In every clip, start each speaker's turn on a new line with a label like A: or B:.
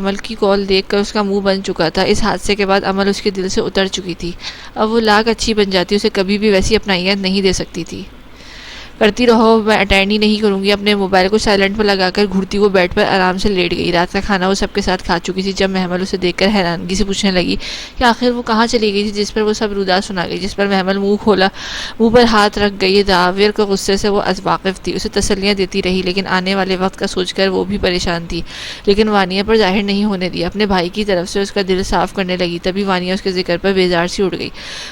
A: عمل کی کال دیکھ کر اس کا منہ بن چکا تھا۔ اس حادثے کے بعد عمل اس کے دل سے اتر چکی تھی۔ اب وہ لاکھ اچھی بن جاتی اسے کبھی بھی ویسی اپنائیت نہیں دے سکتی تھی۔ کرتی رہو، میں اٹینڈ ہی نہیں کروں گی۔ اپنے موبائل کو سائلنٹ پر لگا کر گھڑتی وہ بیڈ پر آرام سے لیٹ گئی۔ رات کا کھانا وہ سب کے ساتھ کھا چکی تھی جب محمل اسے دیکھ کر حیرانگی سے پوچھنے لگی کہ آخر وہ کہاں چلی گئی تھی، جس پر وہ سب روداد سنا گئی، جس پر محمل منہ پر ہاتھ رکھ گئی۔ دعاویر کے غصے سے وہ واقف تھی، اسے تسلیاں دیتی رہی، لیکن آنے والے وقت کا سوچ کر وہ بھی پریشان تھی، لیکن وانیہ پر ظاہر نہیں ہونے دیا۔ اپنے بھائی کی طرف سے اس کا دل صاف کرنے لگی، تبھی وانیہ اس کے ذکر پر بیزار سی اٹھ گئی۔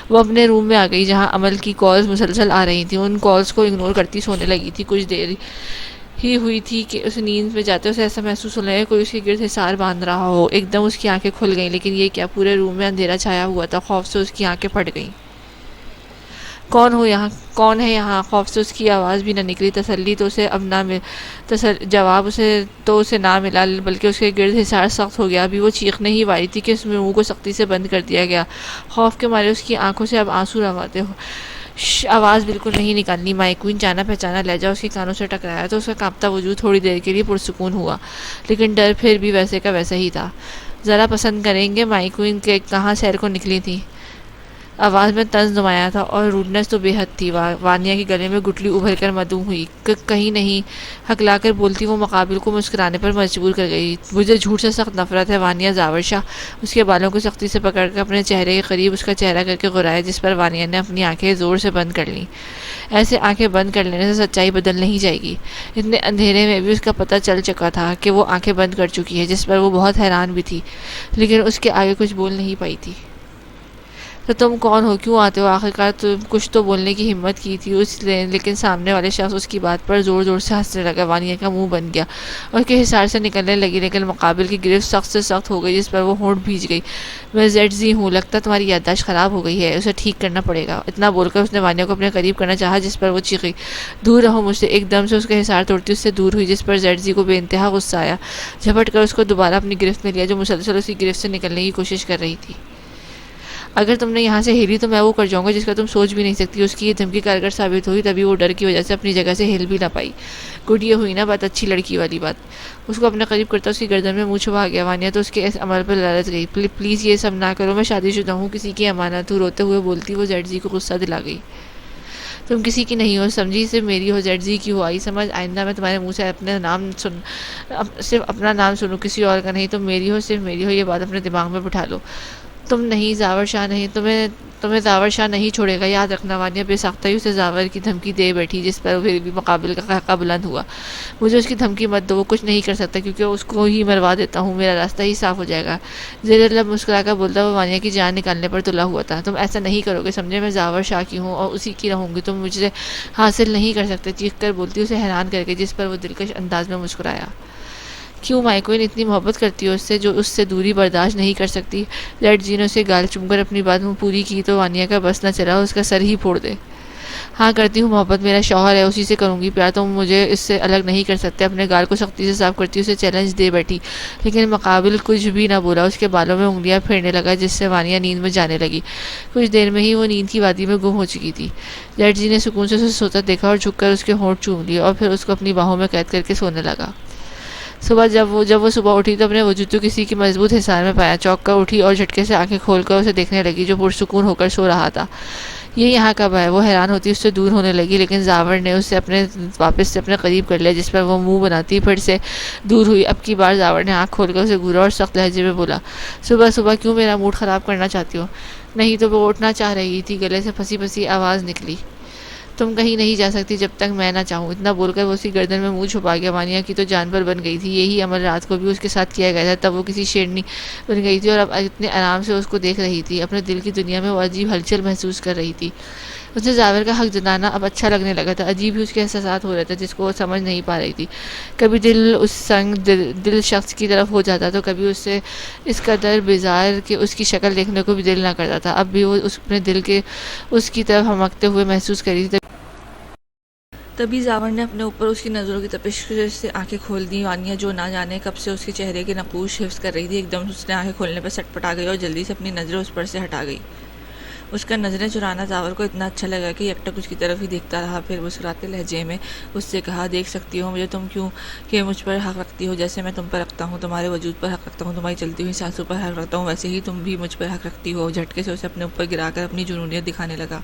A: وہ اپنے روم میں آ گئی جہاں عمل کی کالز مسلسل آ رہی تھیں۔ ان کالز کو اگنور کرتی سونے لگی تھی۔ کچھ دیر ہی ہوئی تھی کہ اس نیند میں جاتے اسے ایسا محسوس ہونے لگا کہ اس کے گرد حصار باندھ رہا ہو۔ ایک دم اس کی آنکھیں کھل گئیں، لیکن یہ کیا، پورے روم میں اندھیرا چھایا ہوا تھا۔ خوف سے اس کی آنکھیں پھٹ گئیں۔ کون ہے یہاں؟ خوف سے اس کی آواز بھی نہ نکلی۔ جواب اسے نہ ملا، بلکہ اس کے گرد حصار سخت ہو گیا۔ ابھی وہ چیخنے ہی والی تھی کہ اس میں منہ کو سختی سے بند کر دیا گیا۔ خوف کے مارے اس کی آنکھوں سے اب آنسو رواتے ہو۔ آواز بالکل نہیں نکالنی۔ مائیکوین جانا پہچانا لہجہ اس کے کانوں سے ٹکرایا تو اس کا کانپتا وجود تھوڑی دیر کے لیے پرسکون ہوا، لیکن ڈر پھر بھی ویسے کا ویسا ہی تھا۔ ذرا پسند کریں گے مائیکوین کے کہاں سیر کو نکلی تھی؟ آواز میں طنز نمایاں تھا اور روڈنس تو بے حد تھی۔ وانیہ کے گلے میں گٹلی ابھر کر مدعو ہوئی۔ کہیں نہیں ہکلا کر بولتی وہ مقابل کو مسکرانے پر مجبور کر گئی۔ مجھے جھوٹ سے سخت نفرت ہے وانیہ زاور شاہ۔ اس کے بالوں کو سختی سے پکڑ کر اپنے چہرے کے قریب اس کا چہرہ کر کے غرایا، جس پر وانیہ نے اپنی آنکھیں زور سے بند کر لیں۔ ایسے آنکھیں بند کر لینے سے سچائی بدل نہیں جائے گی۔ اتنے اندھیرے میں بھی اس کا پتہ چل چکا تھا کہ وہ آنکھیں بند کر چکی ہے، جس پر وہ بہت حیران بھی تھی، لیکن اس کے آگے کچھ بول نہیں پائی تھی۔ تو تم کون ہو؟ کیوں آتے ہو؟ آخرکار تم کچھ تو بولنے کی ہمت کی تھی اس نے، لیکن سامنے والے شخص اس کی بات پر زور زور سے ہنسنے لگا۔ وانیہ کا منہ بن گیا اور اس کے حصار سے نکلنے لگی، لیکن مقابل کی گرفت سخت سے سخت ہو گئی، جس پر وہ ہونٹ بھیج گئی۔ میں زیڈ ہوں، لگتا تمہاری یادداشت خراب ہو گئی ہے، اسے ٹھیک کرنا پڑے گا۔ اتنا بول کر اس نے وانیہ کو اپنے قریب کرنا چاہا، جس پر وہ چیخی، دور رہو مجھ سے۔ ایک دم سے اس کا حصار توڑتی اس سے دور ہوئی، جس پر زیڈ کو بے انتہا غصہ آیا۔ جھپٹ کر اس کو دوبارہ اپنی گرفت میں لیا، جو مسلسل اس کی گرفت سے نکلنے کی کوشش کر رہی تھی۔ اگر تم نے یہاں سے ہلی تو میں وہ کر جاؤں گا جس کا تم سوچ بھی نہیں سکتی۔ اس کی یہ دھمکی کارگر ثابت ہوئی، تبھی وہ ڈر کی وجہ سے اپنی جگہ سے ہل بھی نہ پائی۔ گڈ، یہ ہوئی نا بات، اچھی لڑکی والی بات۔ اس کو اپنے قریب کرتا اس کی گردن میں منہ چھپا گیا۔ وانیہ تو اس کے اس عمل پر لرز گئی۔ پلیز یہ سب نہ کرو، میں شادی شدہ ہوں، کسی کی امانت ہوں، روتے ہوئے بولتی وہ زیڈ کو غصہ دلا گئی۔ تم کسی کی نہیں ہو، سمجھی؟ صرف میری ہو، زیڈ کی ہو۔ آئی سمجھ؟ آئندہ میں تمہارے منہ سے صرف اپنا نام سنوں، کسی اور کا نہیں۔ تم میری ہو، صرف میری ہو، یہ بات اپنے دماغ میں بٹھا لو۔ تم نہیں، زاور شاہ نہیں، تمہیں زاور شاہ نہیں چھوڑے گا، یاد رکھنا۔ وانیہ بے ساختہ ہی اسے زاور کی دھمکی دے بیٹھی، جس پر پھر بھی مقابل کا قہقہ بلند ہوا۔ مجھے اس کی دھمکی مت دو، وہ کچھ نہیں کر سکتا، کیونکہ اس کو ہی مروا دیتا ہوں، میرا راستہ ہی صاف ہو جائے گا۔ زیر لب مسکرا کر بولتا وہ وانیہ کی جان نکالنے پر تلا ہوا تھا۔ تم ایسا نہیں کرو گے، سمجھے؟ میں زاور شاہ کی ہوں اور اسی کی رہوں گی، تم مجھ سے حاصل نہیں کر سکتے، چیخ کر بولتی اسے حیران کر کے، جس پر وہ دلکش انداز میں مسکرایا۔ کیوں مائیکوین اتنی محبت کرتی ہو اس سے، جو اس سے دوری برداشت نہیں کر سکتی؟ زیڈ نے اسے گال چوم کر اپنی بات پوری کی تو وانیہ کا بس نہ چلا، اس کا سر ہی پھوڑ دے۔ ہاں کرتی ہوں محبت، میرا شوہر ہے، اسی سے کروں گی پیار، تم مجھے اس سے الگ نہیں کر سکتے۔ اپنے گال کو سختی سے صاف کرتی اسے چیلنج دے بیٹھی، لیکن مقابل کچھ بھی نہ بولا۔ اس کے بالوں میں انگلیاں پھیرنے لگا، جس سے وانیہ نیند میں جانے لگی۔ کچھ دیر میں ہی وہ نیند کی وادی میں گم ہو چکی تھی۔ زیڈ نے سکون سے اسے سوتا دیکھا اور جھک کر اس کے ہونٹ چوم لیے اور پھر اس کو اپنی باہوں میں قید کر کے سونے لگا۔ جب وہ صبح اٹھی تو اپنے وجود کو کسی کی مضبوط حصار میں پایا۔ چونک کر اٹھی اور جھٹکے سے آنکھیں کھول کر اسے دیکھنے لگی، جو پرسکون ہو کر سو رہا تھا۔ یہ یہاں کب ہے؟ وہ حیران ہوتی اس سے دور ہونے لگی، لیکن زاور نے اسے واپس سے اپنے قریب کر لیا، جس پر وہ منہ بناتی پھر سے دور ہوئی۔ اب کی بار زاور نے آنکھ کھول کر اسے گھورا اور سخت لہجے میں بولا، صبح صبح کیوں میرا موڈ خراب کرنا چاہتی ہو؟ نہیں تو وہ اٹھنا چاہ رہی تھی، گلے سے پھنسی پھنسی آواز نکلی، تم کہیں نہیں جا سکتی جب تک میں نہ چاہوں۔ اتنا بول کر وہ اسی گردن میں منہ چھپا گیا۔ وانیہ کی تو جان پر بن گئی تھی، یہی عمل رات کو بھی اس کے ساتھ کیا گیا تھا، تب وہ کسی شیرنی بن گئی تھی اور اب اتنے آرام سے اس کو دیکھ رہی تھی۔ اپنے دل کی دنیا میں وہ عجیب ہلچل محسوس کر رہی تھی۔ اسے زاور کا حق جتانا اب اچھا لگنے لگا تھا۔ عجیب ہی اس کے احساسات ہو رہے تھے، جس کو وہ سمجھ نہیں پا رہی تھی۔ کبھی دل شخص کی طرف ہو جاتا تو کبھی اس سے اس قدر بیزار کہ اس کی شکل دیکھنے کو بھی دل نہ کرتا تھا۔ اب بھی وہ اپنے دل کے اس کی طرف ہمکتے ہوئے محسوس کر رہی تھی۔ تبھی زاور نے اپنے اوپر اس کی نظروں کی تپش سے آنکھیں کھول دیں۔ وانیہ جو نہ جانے کب سے اس کے چہرے کے نقوش حفظ کر رہی تھی، ایک دم اس نے آنکھیں کھولنے پر سٹ پٹا گئی اور جلدی سے اپنی نظریں اس پر سے ہٹا گئی۔ اس کا نظریں چرانا زاور کو اتنا اچھا لگا کہ یکٹک اس کی طرف ہی دیکھتا رہا، پھر مسکراتے لہجے میں اس سے کہا، دیکھ سکتی ہو مجھے تم کیوں کہ مجھ پر حق رکھتی ہو، جیسے میں تم پر رکھتا ہوں، تمہارے وجود پر حق رکھتا ہوں، تمہاری چلتی ہوئی سانسوں پر حق رکھتا ہوں، ویسے ہی تم بھی مجھ پر حق رکھتی ہو۔ جھٹکے سے اسے اپنے اوپر گرا کر اپنی جنونیت دکھانے لگا۔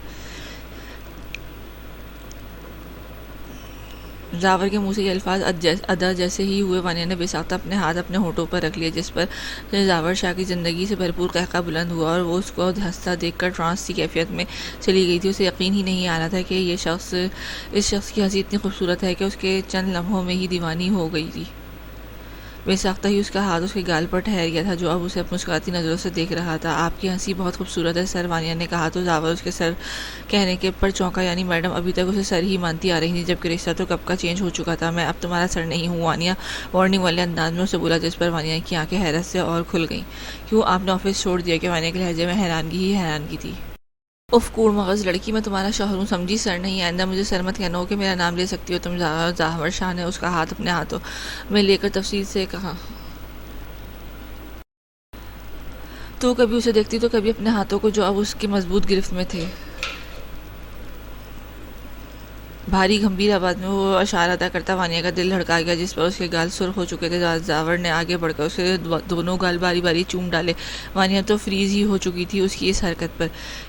A: زاور کے منہ سے یہ الفاظ ادا جیسے ہی ہوئے، وانیہ نے بے ساختہ اپنے ہاتھ اپنے ہونٹوں پر رکھ لیے، جس پر زاور شاہ کی زندگی سے بھرپور قہقہ بلند ہوا اور وہ اس کو ہنستا دیکھ کر ٹرانس سی کیفیت میں چلی گئی تھی۔ اسے یقین ہی نہیں آ رہا تھا کہ اس شخص کی ہنسی اتنی خوبصورت ہے کہ اس کے چند لمحوں میں ہی دیوانی ہو گئی تھی۔ بے ساختہ ہی اس کا ہاتھ اس کے گال پر ٹھہر گیا تھا، جو اب اسے مسکراتی نظروں سے دیکھ رہا تھا۔ آپ کی ہنسی بہت خوبصورت ہے سر، وانیہ نے کہا تو زاور اس کے سر کہنے کے پر چونکا، یعنی میڈم ابھی تک اسے سر ہی مانتی آ رہی تھی، جبکہ رشتہ تو کب کا چینج ہو چکا تھا۔ میں اب تمہارا سر نہیں ہوں، وانیہ وارننگ والے انداز میں اسے بولا، جس پر وانیہ کی آنکھیں حیرت سے اور کھل گئیں۔ کیوں آپ نے آفس چھوڑ دیا؟ کہ وانیہ کے لہجے میں حیرانگی ہی حیرانگی تھی۔ اف کوڑ مغز لڑکی، میں تمہارا شوہر ہوں، سمجھی؟ سر نہیں، آئندہ مجھے سر مت کہنا ہو کہ میرا نام لے سکتی ہو تم۔ زاور شاہ نے اس کا ہاتھ اپنے ہاتھوں میں لے کر تفصیل سے کہا۔ تو کبھی اسے دیکھتی تو کبھی اپنے ہاتھوں کو جو اب اس کی مضبوط گرفت میں تھے۔ بھاری گمبھیر آواز میں وہ اشارہ ادا کرتا وانیہ کا دل دھڑکا گیا، جس پر اس کے گال سرخ ہو چکے تھے۔ زاور نے آگے بڑھ کر اسے دونوں گال باری باری چوم ڈالے۔ وانیہ تو فریز ہی ہو چکی تھی اس کی اس حرکت پر۔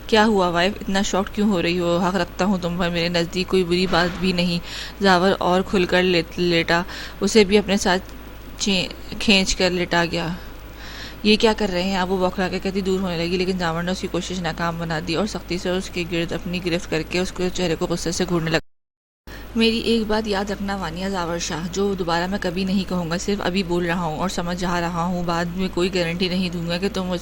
A: کیا ہوا وائف، اتنا شاکڈ کیوں ہو رہی ہو؟ حق رکھتا ہوں تم پر، میرے نزدیک کوئی بری بات بھی نہیں۔ زاور اور کھل کر لیٹا، اسے بھی اپنے ساتھ کھینچ کر لٹا گیا۔ یہ کیا کر رہے ہیں آپ؟ وہ بوکھلا کے کہتی دور ہونے لگی، لیکن زاور نے اس کی کوشش ناکام بنا دی اور سختی سے اس کے گرد اپنی گرفت کر کے اس کے چہرے کو غصے سے گھورنے لگا۔ میری ایک بات یاد رکھنا وانیہ، زاور شاہ، جو دوبارہ میں کبھی نہیں کہوں گا، صرف ابھی بول رہا ہوں اور سمجھ رہا ہوں، بعد میں کوئی گارنٹی نہیں دوں گا کہ تم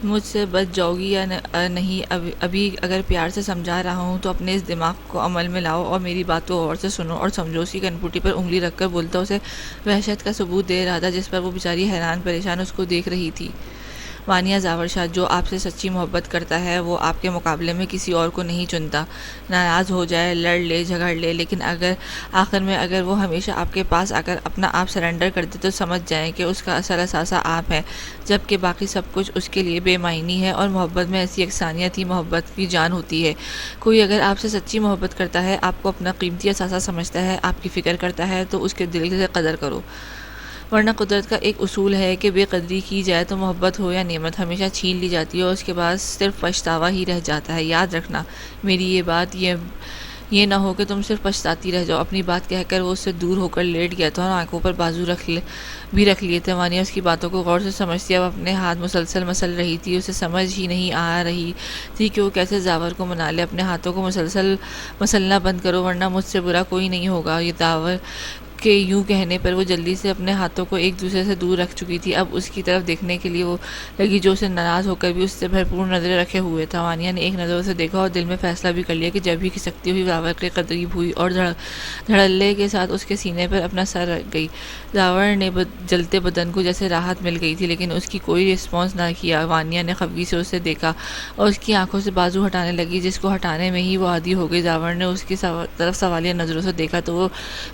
A: مجھ سے بچ جاؤ گی یا نہیں۔ ابھی اگر پیار سے سمجھا رہا ہوں تو اپنے اس دماغ کو عمل میں لاؤ اور میری بات کو غور سے سنو اور سمجھو۔ اس کی کنپوٹی پر انگلی رکھ کر بولتا اسے وحشت کا ثبوت دے رہا تھا، جس پر وہ بیچاری حیران پریشان اس کو دیکھ رہی تھی۔ وانیہ، زاور شاہ جو آپ سے سچی محبت کرتا ہے وہ آپ کے مقابلے میں کسی اور کو نہیں چنتا۔ ناراض ہو جائے، لڑ لے، جھگڑ لے، لیکن آخر میں اگر وہ ہمیشہ آپ کے پاس آ کر اپنا آپ سرنڈر کر دے تو سمجھ جائیں کہ اس کا اصل اثاثہ آپ ہیں، جبکہ باقی سب کچھ اس کے لیے بے معنی ہے۔ اور محبت میں ایسی یکسانیت ہی محبت کی جان ہوتی ہے۔ کوئی اگر آپ سے سچی محبت کرتا ہے، آپ کو اپنا قیمتی اثاثہ سمجھتا ہے، آپ کی فکر کرتا ہے، تو اس کے دل سے قدر کرو، ورنہ قدرت کا ایک اصول ہے کہ بے قدری کی جائے تو محبت ہو یا نعمت ہمیشہ چھین لی جاتی ہے اور اس کے بعد صرف پچھتاوا ہی رہ جاتا ہے۔ یاد رکھنا میری یہ بات، یہ نہ ہو کہ تم صرف پچھتاتی رہ جاؤ۔ اپنی بات کہہ کر وہ اس سے دور ہو کر لیٹ گیا تھا اور آنکھوں پر بازو بھی رکھ لیے تھے۔ وانیہ اس کی باتوں کو غور سے سمجھتی، اب اپنے ہاتھ مسلسل مسل رہی تھی۔ اسے سمجھ ہی نہیں آ رہی تھی کہ وہ کیسے زاور کو منا لے۔ اپنے ہاتھوں کو مسلسل مسلنا بند کرو ورنہ مجھ سے برا کوئی نہیں ہوگا۔ یہ زاور کے یوں کہنے پر وہ جلدی سے اپنے ہاتھوں کو ایک دوسرے سے دور رکھ چکی تھی۔ اب اس کی طرف دیکھنے کے لیے وہ لگی جو اسے ناراض ہو کر بھی اس سے بھرپور نظریں رکھے ہوئے تھا۔ وانیہ نے ایک نظر اسے دیکھا اور دل میں فیصلہ بھی کر لیا کہ جب ہی کھسکتی ہوئی زاور کے قریب ہوئی اور دھڑلے کے ساتھ اس کے سینے پر اپنا سر رکھ گئی۔ زاور نے جلتے بدن کو جیسے راحت مل گئی تھی، لیکن اس کی کوئی رسپانس نہ کیا۔ وانیہ نے خفگی سے اسے دیکھا اور اس کی آنکھوں سے بازو ہٹانے لگی، جس کو ہٹانے میں ہی وہ عادی ہو گئی۔ زاور نے اس کی طرف سوالیہ نظروں سے دیکھا تو وہ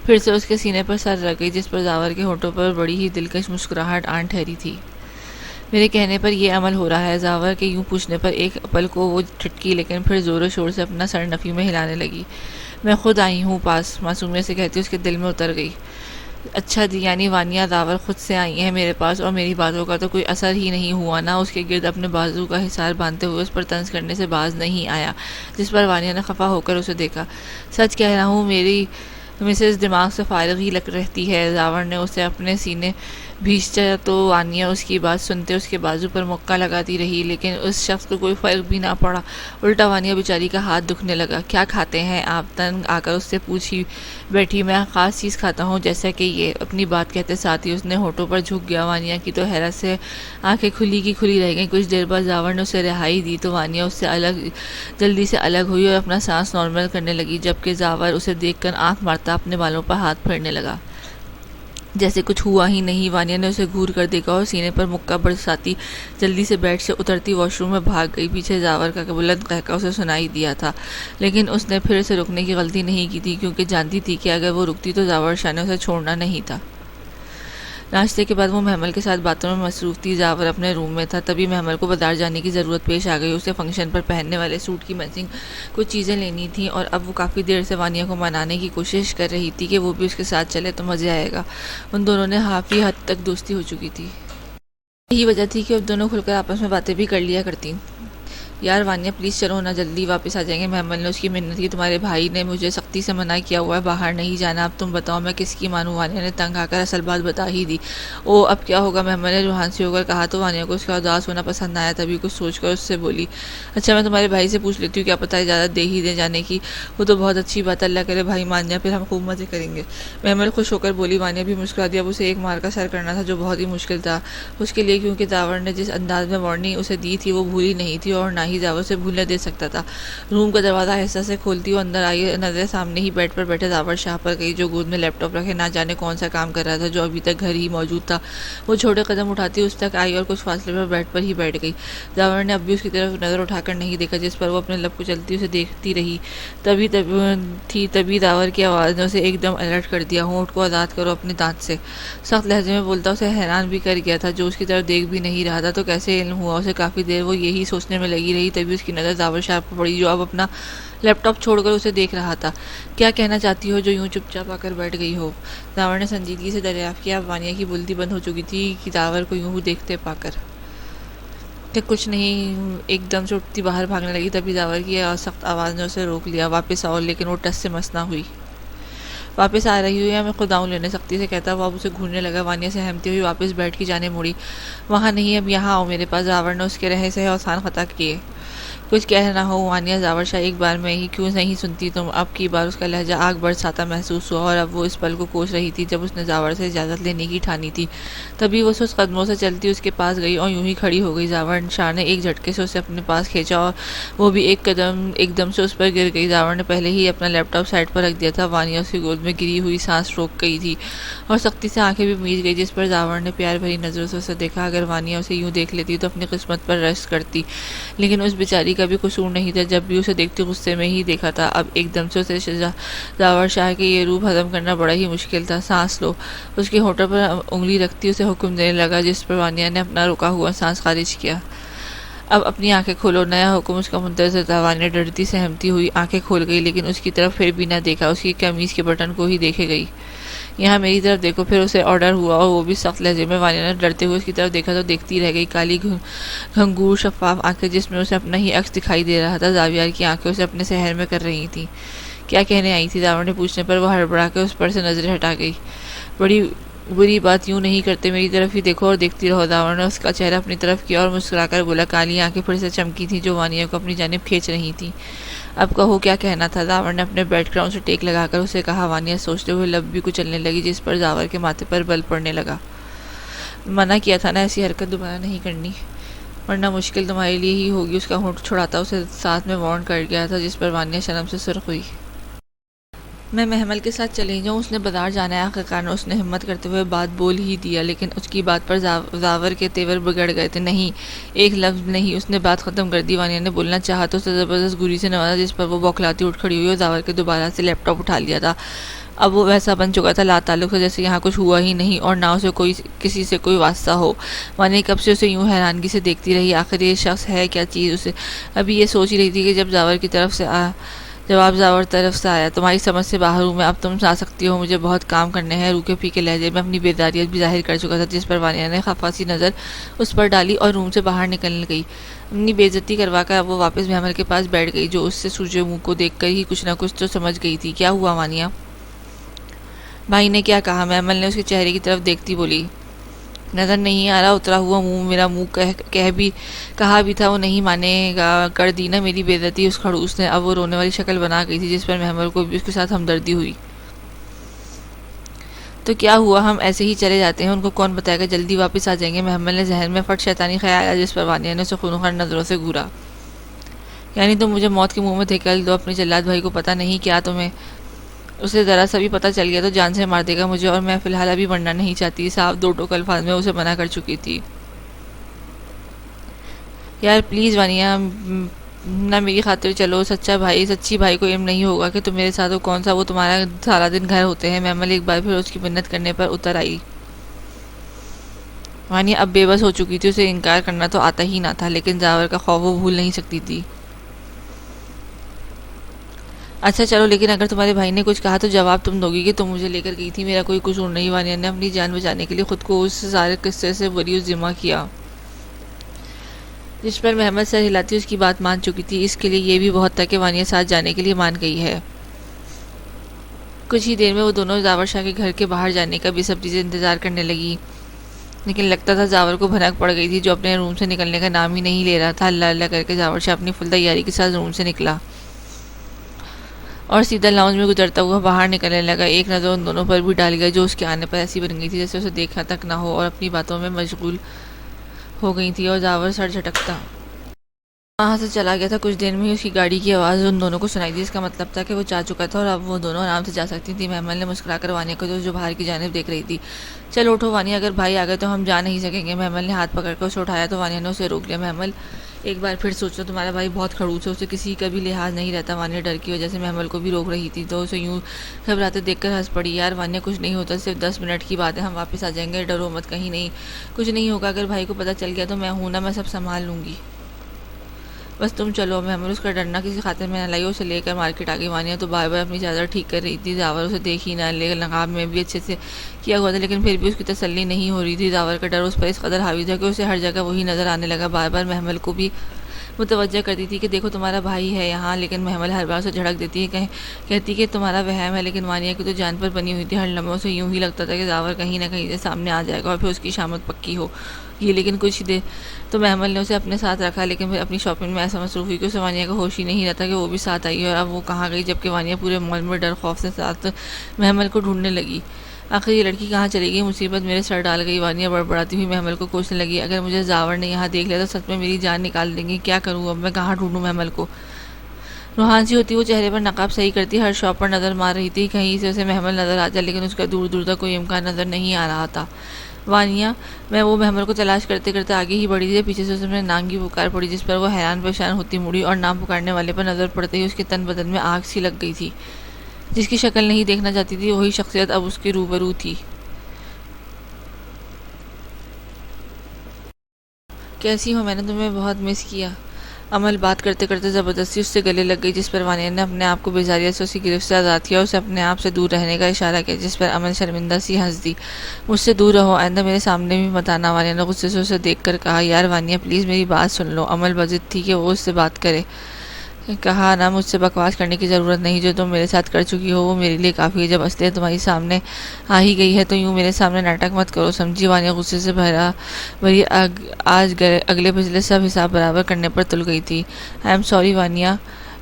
A: پھر سے اس کے سینے پر سر رکھ گئی، جس پر زاور کے ہونٹوں پر بڑی ہی دلکش مسکراہٹ آن ٹھہری تھی۔ میرے کہنے پر یہ عمل ہو رہا ہے؟ زاور کے یوں پوچھنے پر ایک پل کو وہ ٹھٹکی، لیکن پھر زور و شور سے اپنا سر نفی میں ہلانے لگی۔ میں خود آئی ہوں پاس، معصومیت سے کہتی اس کے دل میں اتر گئی۔ اچھا جی، یعنی وانیہ زاور خود سے آئی ہیں میرے پاس اور میری باتوں کا تو کوئی اثر ہی نہیں ہوا نا؟ اس کے گرد اپنے بازو کا حصار باندھتے ہوئے اس پر طنز کرنے سے باز نہیں آیا، جس پر وانیہ نے خفا ہو کر اسے دیکھا۔ سچ کہہ رہا ہوں، میری مسز دماغ سے فارغ ہی لگ رہتی ہے۔ زاور نے اسے اپنے سینے بھیجا تو وانیہ اس کی بات سنتے اس کے بازو پر مکہ لگاتی رہی، لیکن اس شخص کو کوئی فرق بھی نہ پڑا۔ الٹا وانیہ بیچاری کا ہاتھ دکھنے لگا۔ کیا کھاتے ہیں آپ؟ تنگ آ کر اس سے پوچھی بیٹھی۔ میں خاص چیز کھاتا ہوں، جیسا کہ یہ۔ اپنی بات کہتے ساتھ ہی اس نے ہونٹوں پر جھک گیا۔ وانیہ کی تو حیرت سے آنکھیں کھلی کی کھلی رہ گئیں۔ کچھ دیر بعد زاور نے اسے رہائی دی تو وانیہ اس سے جلدی سے الگ ہوئی اور اپنا سانس نارمل کرنے لگی، جبکہ زاور اسے دیکھ کر آنکھ مارتا اپنے بالوں پر ہاتھ پھیرنے لگا جیسے کچھ ہوا ہی نہیں۔ وانیہ نے اسے گھور کر دیکھا اور سینے پر مکہ برساتی جلدی سے بیڈ سے اترتی واش روم میں بھاگ گئی۔ پیچھے زاور کا بلند قہقہ اسے سنائی دیا تھا، لیکن اس نے پھر سے رکنے کی غلطی نہیں کی تھی، کیونکہ جانتی تھی کہ اگر وہ رکتی تو زاور شاہ نے اسے چھوڑنا نہیں تھا۔ ناشتے کے بعد وہ محمل کے ساتھ باتوں میں مصروف تھی۔ زاور اپنے روم میں تھا، تبھی محمل کو بازار جانے کی ضرورت پیش آ گئی۔ اسے فنکشن پر پہننے والے سوٹ کی میچنگ کچھ چیزیں لینی تھیں، اور اب وہ کافی دیر سے وانیہ کو منانے کی کوشش کر رہی تھی کہ وہ بھی اس کے ساتھ چلے تو مزے آئے گا۔ ان دونوں نے کافی حد تک دوستی ہو چکی تھی۔ یہی وجہ تھی کہ اب دونوں کھل کر آپس میں باتیں بھی کر لیا کرتی۔ یار وانیہ پلیز چلو نا، جلدی واپس آ جائیں گے۔ محمل نے اس کی منت کی، تمہارے بھائی نے مجھے سختی سے منع کیا ہوا ہے باہر نہیں جانا، اب تم بتاؤ میں کس کی مانوں۔ وانیہ نے تنگ آ کر اصل بات بتا ہی دی۔ او اب کیا ہوگا، محمل نے روحان سے ہو کر کہا تو وانیہ کو اس کا اداس ہونا پسند آیا، تبھی کچھ سوچ کر اس سے بولی اچھا میں تمہارے بھائی سے پوچھ لیتی ہوں، کیا پتہ اجازت دے ہی دے جانے کی۔ وہ تو بہت اچھی بات، اللہ کرے بھائی مان جائے، پھر ہم خوب مزے کریں گے۔ محمل خوش ہو کر بولی۔ وانیہ بھی مسکرا دیا۔ اب اسے ایک مار کا سر کرنا تھا جو بہت ہی مشکل تھا اس کے لیے، کیونکہ زاور نے جس انداز میں وارننگ اسے دی تھی وہ بھولی نہیں تھی، اور نہ ہی زاور سے بھولنے دے سکتا تھا۔ روم کا دروازہ آہستہ سے کھولتی وہ اندر آئی، نظر سامنے ہی بیڈ پر بیٹھے زاور شاہ پر گئی، جو گود میں لیپ ٹاپ رکھے نہ جانے کون سا کام کر رہا تھا جو ابھی تک گھر ہی موجود تھا۔ وہ چھوٹے قدم اٹھاتی اس تک آئی اور کچھ فاصلے پر بیڈ پر ہی بیٹھ گئی۔ زاور نے اب بھی اس کی طرف نظر اٹھا کر نہیں دیکھا، جس پر وہ اپنے لب کچلتی اسے دیکھتی رہی۔ تبھی زاور کی آواز نے اسے ایک دم الرٹ کر دیا۔ ہونٹ کو آزاد کرو اپنے دانت سے، سخت لہجے میں بولتا اسے حیران بھی کر گیا تھا، جو اس کی طرف دیکھ بھی نہیں رہا تھا تو کیسے علم ہوا اسے۔ کافی دیر وہ یہی سوچنے میں لگی رہی، تبھی اس کی نظر زاور شاہ پر پڑی، جو اب اپنا لیپ ٹاپ چھوڑ کر اسے دیکھ رہا تھا۔ کیا کہنا چاہتی ہو جو یوں چپ چاپ آ کر بیٹھ گئی ہو؟ زاور نے سنجیدگی سے دریافت کیا۔ اب وانیہ کی بولتی بند ہو چکی تھی کہ زاور کو یوں دیکھتے پا کر کہ کچھ نہیں، ایک دم سے اٹھتی باہر بھاگنے لگی، تبھی زاور کی سخت آواز نے اسے روک لیا۔ واپس آؤ، لیکن وہ ٹس سے مس نہ ہوئی۔ واپس آ رہی ہوئی یا میں خود آؤں لینے، سختی سے کہتا وہ اب اسے گھورنے لگا۔ وانیہ سے ہمتی ہوئی واپس بیٹھ کی جانے مڑی۔ وہاں نہیں، اب یہاں آؤ میرے پاس۔ زاور نے اس کے رہے سہے آسان خطا کیے۔ کچھ کہہ نہ ہو وانیہ، زاور شاہ ایک بار میں ہی کیوں نہیں سنتی تم؟ اب کی بار اس کا لہجہ آگ برساتا محسوس ہوا، اور اب وہ اس پل کو کوس رہی تھی جب اس نے زاور سے اجازت لینے کی ٹھانی تھی۔ تبھی وہ سست قدموں سے چلتی اس کے پاس گئی اور یوں ہی کھڑی ہو گئی۔ زاور شاہ نے ایک جھٹکے سے اسے اپنے پاس کھینچا اور وہ بھی ایک دم سے اس پر گر گئی۔ زاور نے پہلے ہی اپنا لیپ ٹاپ سائڈ پر رکھ دیا تھا۔ وانیہ اس کی گود میں گری ہوئی سانس روک گئی تھی اور سختی سے آنکھیں بھی میچ گئی، جس پر زاور نے پیار بھری نظروں سے اسے دیکھا۔ اگر وانیہ اسے یوں دیکھ لیتی تو اپنی قسمت پر رشک کرتی، لیکن اس بیچاری کا بھی قصور نہیں تھا، جب بھی اسے دیکھتی غصے میں ہی دیکھا تھا۔ اب ایک دم سے اسے زاور شاہ کے یہ روپ ہضم کرنا بڑا ہی مشکل تھا۔ سانس لو، اس کے ہونٹوں پر انگلی رکھتی اسے حکم دینے لگا، جس پر وانیہ نے اپنا رکا ہوا سانس خارج کیا۔ اب اپنی آنکھیں کھولو، نیا حکم اس کا منتظر تھا۔ وانیہ ڈرتی سہمتی ہوئی آنکھیں کھول گئی، لیکن اس کی طرف پھر بھی نہ دیکھا، اس کی قمیض کے بٹن کو ہی دیکھے گئی۔ یہاں میری طرف دیکھو، پھر اسے آرڈر ہوا، اور وہ بھی سخت لہجے میں۔ وانیہ نے ڈرتے ہوئے اس کی طرف دیکھا تو دیکھتی رہ گئی، کالی گھنگور شفاف آنکھیں جس میں اسے اپنا ہی عکس دکھائی دے رہا تھا۔ زاویار کی آنکھیں اسے اپنے سحر میں کر رہی تھیں۔ کیا کہنے آئی تھی؟ زاور نے پوچھنے پر وہ ہڑبڑا کے اس پر سے نظریں ہٹا گئی۔ بڑی بری بات، یوں نہیں کرتے، میری طرف ہی دیکھو اور دیکھتی رہو۔ زاور نے اس کا چہرہ اپنی طرف کیا اور مسکرا کر بولا۔ کالی آنکھیں پھر سے چمکی تھیں جو وانیہ کو اپنی جانب کھینچ رہی تھیں۔ اب کہو کیا کہنا تھا؟ زاور نے اپنے بیک گراؤنڈ سے ٹیک لگا کر اسے کہا۔ وانیہ سوچتے ہوئے لب بھی کچلنے لگی، جس پر زاور کے ماتھے پر بل پڑنے لگا۔ منع کیا تھا نا ایسی حرکت دوبارہ نہیں کرنی، ورنہ مشکل تمہارے لیے ہی ہوگی۔ اس کا ہونٹ چھڑاتا اسے ساتھ میں وارن کر گیا تھا، جس پر وانیہ شرم سے سرخ ہوئی۔ میں محمل کے ساتھ چلی جاؤں، اس نے بازار جانا ہے۔ آخرکار اس نے ہمت کرتے ہوئے بات بول ہی دیا، لیکن اس کی بات پر زاور کے تیور بگڑ گئے تھے۔ نہیں، ایک لفظ نہیں، اس نے بات ختم کر دی۔ وانیہ نے بولنا چاہا تو اسے زبردست گولی سے نوازا، جس پر وہ بوکھلاتی اٹھ کھڑی ہوئی اور زاور کے دوبارہ سے لیپ ٹاپ اٹھا لیا تھا۔ اب وہ ویسا بن چکا تھا لا تعلق سے، جیسے یہاں کچھ ہوا ہی نہیں اور نہ اسے کسی سے کوئی واسطہ ہو۔ وانیہ کب سے اسے یوں حیرانگی سے دیکھتی رہی، آخر یہ شخص ہے کیا چیز؟ اسے ابھی یہ سوچ ہی رہی تھی کہ جب جواب زاور طرف سے آیا۔ تمہاری سمجھ سے باہر ہوں میں، اب تم آ سکتی ہو، مجھے بہت کام کرنے ہیں۔ روکے پھیکے لہجے میں اپنی بیداریت بھی ظاہر کر چکا تھا، جس پر وانیہ نے خفا سی نظر اس پر ڈالی اور روم سے باہر نکلنے گئی۔ اپنی بے عزتی کروا کر اب وہ واپس محمل کے پاس بیٹھ گئی، جو اس سے سوجے منہ کو دیکھ کر ہی کچھ نہ کچھ تو سمجھ گئی تھی۔ کیا ہوا وانیہ؟ بھائی نے کیا کہا؟ محمل نے اس کے چہرے کی طرف دیکھتی بولی۔ نظر نہیں آ رہا اترا ہوا منہ؟ میرا منہ کہا بھی تھا وہ نہیں مانے گا، کر دی نا میری بے عزتی اس خڑوس نے۔ اب وہ رونے والی شکل بنا گئی تھی، جس پر محمل کو بھی اس کے ساتھ ہمدردی ہوئی۔ تو کیا ہوا، ہم ایسے ہی چلے جاتے ہیں، ان کو کون بتائے گا، جلدی واپس آ جائیں گے۔ محمل نے ذہن میں فٹ شیطانی خیال آیا، جس پر وانیہ نے اسے خونخوار نظروں سے گھورا۔ یعنی تم مجھے موت کے منہ میں دھکیل دو اپنے جلاد بھائی کو، پتہ نہیں کیا تمہیں؟ اسے ذرا سا بھی پتہ چل گیا تو جان سے مار دے گا مجھے، اور میں فی الحال ابھی مرنا نہیں چاہتی، صاف دو ٹوک الفاظ میں اسے منع کر چکی تھی۔ یار پلیز وانیہ، نہ میری خاطر چلو، سچی بھائی کو علم نہیں ہوگا کہ تم میرے ساتھ ہو، کون سا وہ تمہارا سارا دن گھر ہوتے ہیں۔ محمل ایک بار پھر اس کی منت کرنے پر اتر آئی۔ وانیا اب بے بس ہو چکی تھی، اسے انکار کرنا تو آتا ہی نہ تھا، لیکن زاور کا خوف وہ بھول نہیں سکتی تھی۔ اچھا چلو، لیکن اگر تمہارے بھائی نے کچھ کہا تو جواب تم دو گی کہ تم مجھے لے کر گئی تھی، میرا کوئی قصور نہیں۔ وانیا نے اپنی جان بچانے کے لیے خود کو اس سارے قصے سے بری ذمہ کیا، جس پر محمد سر ہلاتی اس کی بات مان چکی تھی۔ اس کے لیے یہ بھی بہت تھا کہ وانیا ساتھ جانے کے لیے مان گئی ہے۔ کچھ ہی دیر میں وہ دونوں زاور شاہ کے گھر کے باہر جانے کا بے صبری سے انتظار کرنے لگی، لیکن لگتا تھا زاور کو بھنک پڑ گئی تھی، جو اپنے روم سے نکلنے کا نام ہی نہیں لے رہا تھا۔ اللہ اللہ کر کے زاور شاہ اپنی فل تیاری کے ساتھ روم سے نکلا اور سیدھا لاؤنج میں گزرتا ہوا باہر نکلنے لگا۔ ایک نظر ان دونوں پر بھی ڈال گیا، جو اس کے آنے پر ایسی بن گئی تھی جیسے اسے دیکھا تک نہ ہو، اور اپنی باتوں میں مشغول ہو گئی تھی، اور زاور سر جھٹکتا وہاں سے چلا گیا تھا۔ کچھ دیر میں ہی اس کی گاڑی کی آواز ان دونوں کو سنائی دی، اس کا مطلب تھا کہ وہ جا چکا تھا اور اب وہ دونوں آرام سے جا سکتی تھی۔ محمد نے مسکرا کر وانیا کو جو باہر کی جانب دیکھ رہی تھی، چلو اٹھو وانیا، اگر بھائی آ گئے تو ہم جا نہیں سکیں گے۔ محمد نے ہاتھ پکڑ کر اسے اٹھایا تو وانیا نے اسے روک لیا۔ محمد ایک بار پھر سوچ لو، تمہارا بھائی بہت کھڑوس ہے، اسے کسی کا بھی لحاظ نہیں رہتا۔ وانیا ڈر کی وجہ سے محمد کو بھی روک رہی تھی، تو اسے یوں گھبراتے دیکھ کر ہنس پڑی۔ یار وانیا، کچھ نہیں ہوتا، صرف 10 منٹ کی بات ہے، ہم واپس آ جائیں گے، ڈرو مت، کہیں نہیں کچھ نہیں ہوگا۔ اگر بھائی کو پتہ چل گیا تو میں ہوں نا، میں سب سنبھال لوں گی، بس تم چلو۔ محمد اس کا ڈرنا کسی خاطر میں نہ لائی، اسے لے کر مارکیٹ آ گئی۔ وانیا تو بار بار اپنی چادر ٹھیک کر رہی تھی، زاور اسے دیکھ ہی نہ لے، نقاب میں بھی اچھے سے کیا ہوا تھا، لیکن پھر بھی اس کی تسلی نہیں ہو رہی تھی۔ زاور کا ڈر اس پر اس قدر حاوی تھا کہ اسے ہر جگہ وہی نظر آنے لگا، بار بار محمد کو بھی متوجہ کرتی تھی کہ دیکھو تمہارا بھائی ہے یہاں، لیکن محمد ہر بار اسے جھڑک دیتی ہے، کہتی کہ تمہارا وہم ہے، لیکن وانیا کی تو جان پر بنی ہوئی تھی۔ ہر لمحے اسے یوں ہی لگتا تھا کہ زاور کہیں نہ کہیں سے سامنے آ جائے گا اور پھر اس کی شامت پکی ہو یہ۔ لیکن کچھ دیر تو محمد نے اسے اپنے ساتھ رکھا، لیکن پھر اپنی شاپنگ میں ایسا مصروف ہوئی کہ اسے وانیا کا ہوش ہی نہیں رہتا کہ وہ بھی ساتھ آئی ہے، اور اب وہ کہاں گئی، جبکہ وانیا پورے مال میں ڈر خوف سے ساتھ محمد کو ڈھونڈنے لگی۔ آخر یہ لڑکی کہاں چلی گئی، مصیبت میرے سر ڈال گئی۔ وانیا بڑبڑاتی ہوئی محمد کو کوسنے لگی، اگر مجھے زاور نے یہاں دیکھ لیا تو سچ میں میری جان نکال دیں گے، کیا کروں اب میں، کہاں ڈھونڈوں محمد کو۔ روحان سی ہوتی وہ چہرے پر نقاب صحیح کرتی، ہر شاپ پر نظر مار رہی تھی، کہیں سے اسے محمد نظر آ جائے، لیکن اس کا دور دور تک کوئی امکان نظر نہیں آ رہا تھا۔ وانیا میں وہ محمد کو تلاش کرتے کرتے آگے ہی بڑھی تھی، پیچھے سے اسے نام کی پکار پڑی، جس پر وہ حیران پریشان ہوتی مڑی، اور نام پکارنے والے پر نظر پڑتے ہی اس کے تن بدن میں آگ سی لگ گئی تھی۔ جس کی شکل نہیں دیکھنا چاہتی تھی وہی شخصیت اب اس کے روبرو تھی۔ کیسی ہو، میں نے تمہیں بہت مس کیا۔ عمل بات کرتے کرتے زبردستی اس سے گلے لگ گئی، جس پر وانیا نے اپنے آپ کو بیزاریت سے اسی گرفت سے آزاد کیا اور اسے اپنے آپ سے دور رہنے کا اشارہ کیا، جس پر عمل شرمندہ سی ہنس دی۔ مجھ سے دور رہو، آئندہ میرے سامنے بھی مت آنا، وانیا نے غصے سے اسے دیکھ کر کہا۔ یار وانیا پلیز میری بات سن لو۔ عمل بضد تھی کہ وہ اس سے بات کرے۔ کہا نا، مجھ سے بکواس کرنے کی ضرورت نہیں، جو تم میرے ساتھ کر چکی ہو وہ میرے لیے کافی ہے، جب اصلیت تمہاری سامنے آ ہی گئی ہے تو یوں میرے سامنے ناٹک مت کرو، سمجھی۔ وانیا غصے سے بھری آج اگلے پچھلے سب حساب برابر کرنے پر تل گئی تھی۔ آئی ایم سوری وانیا،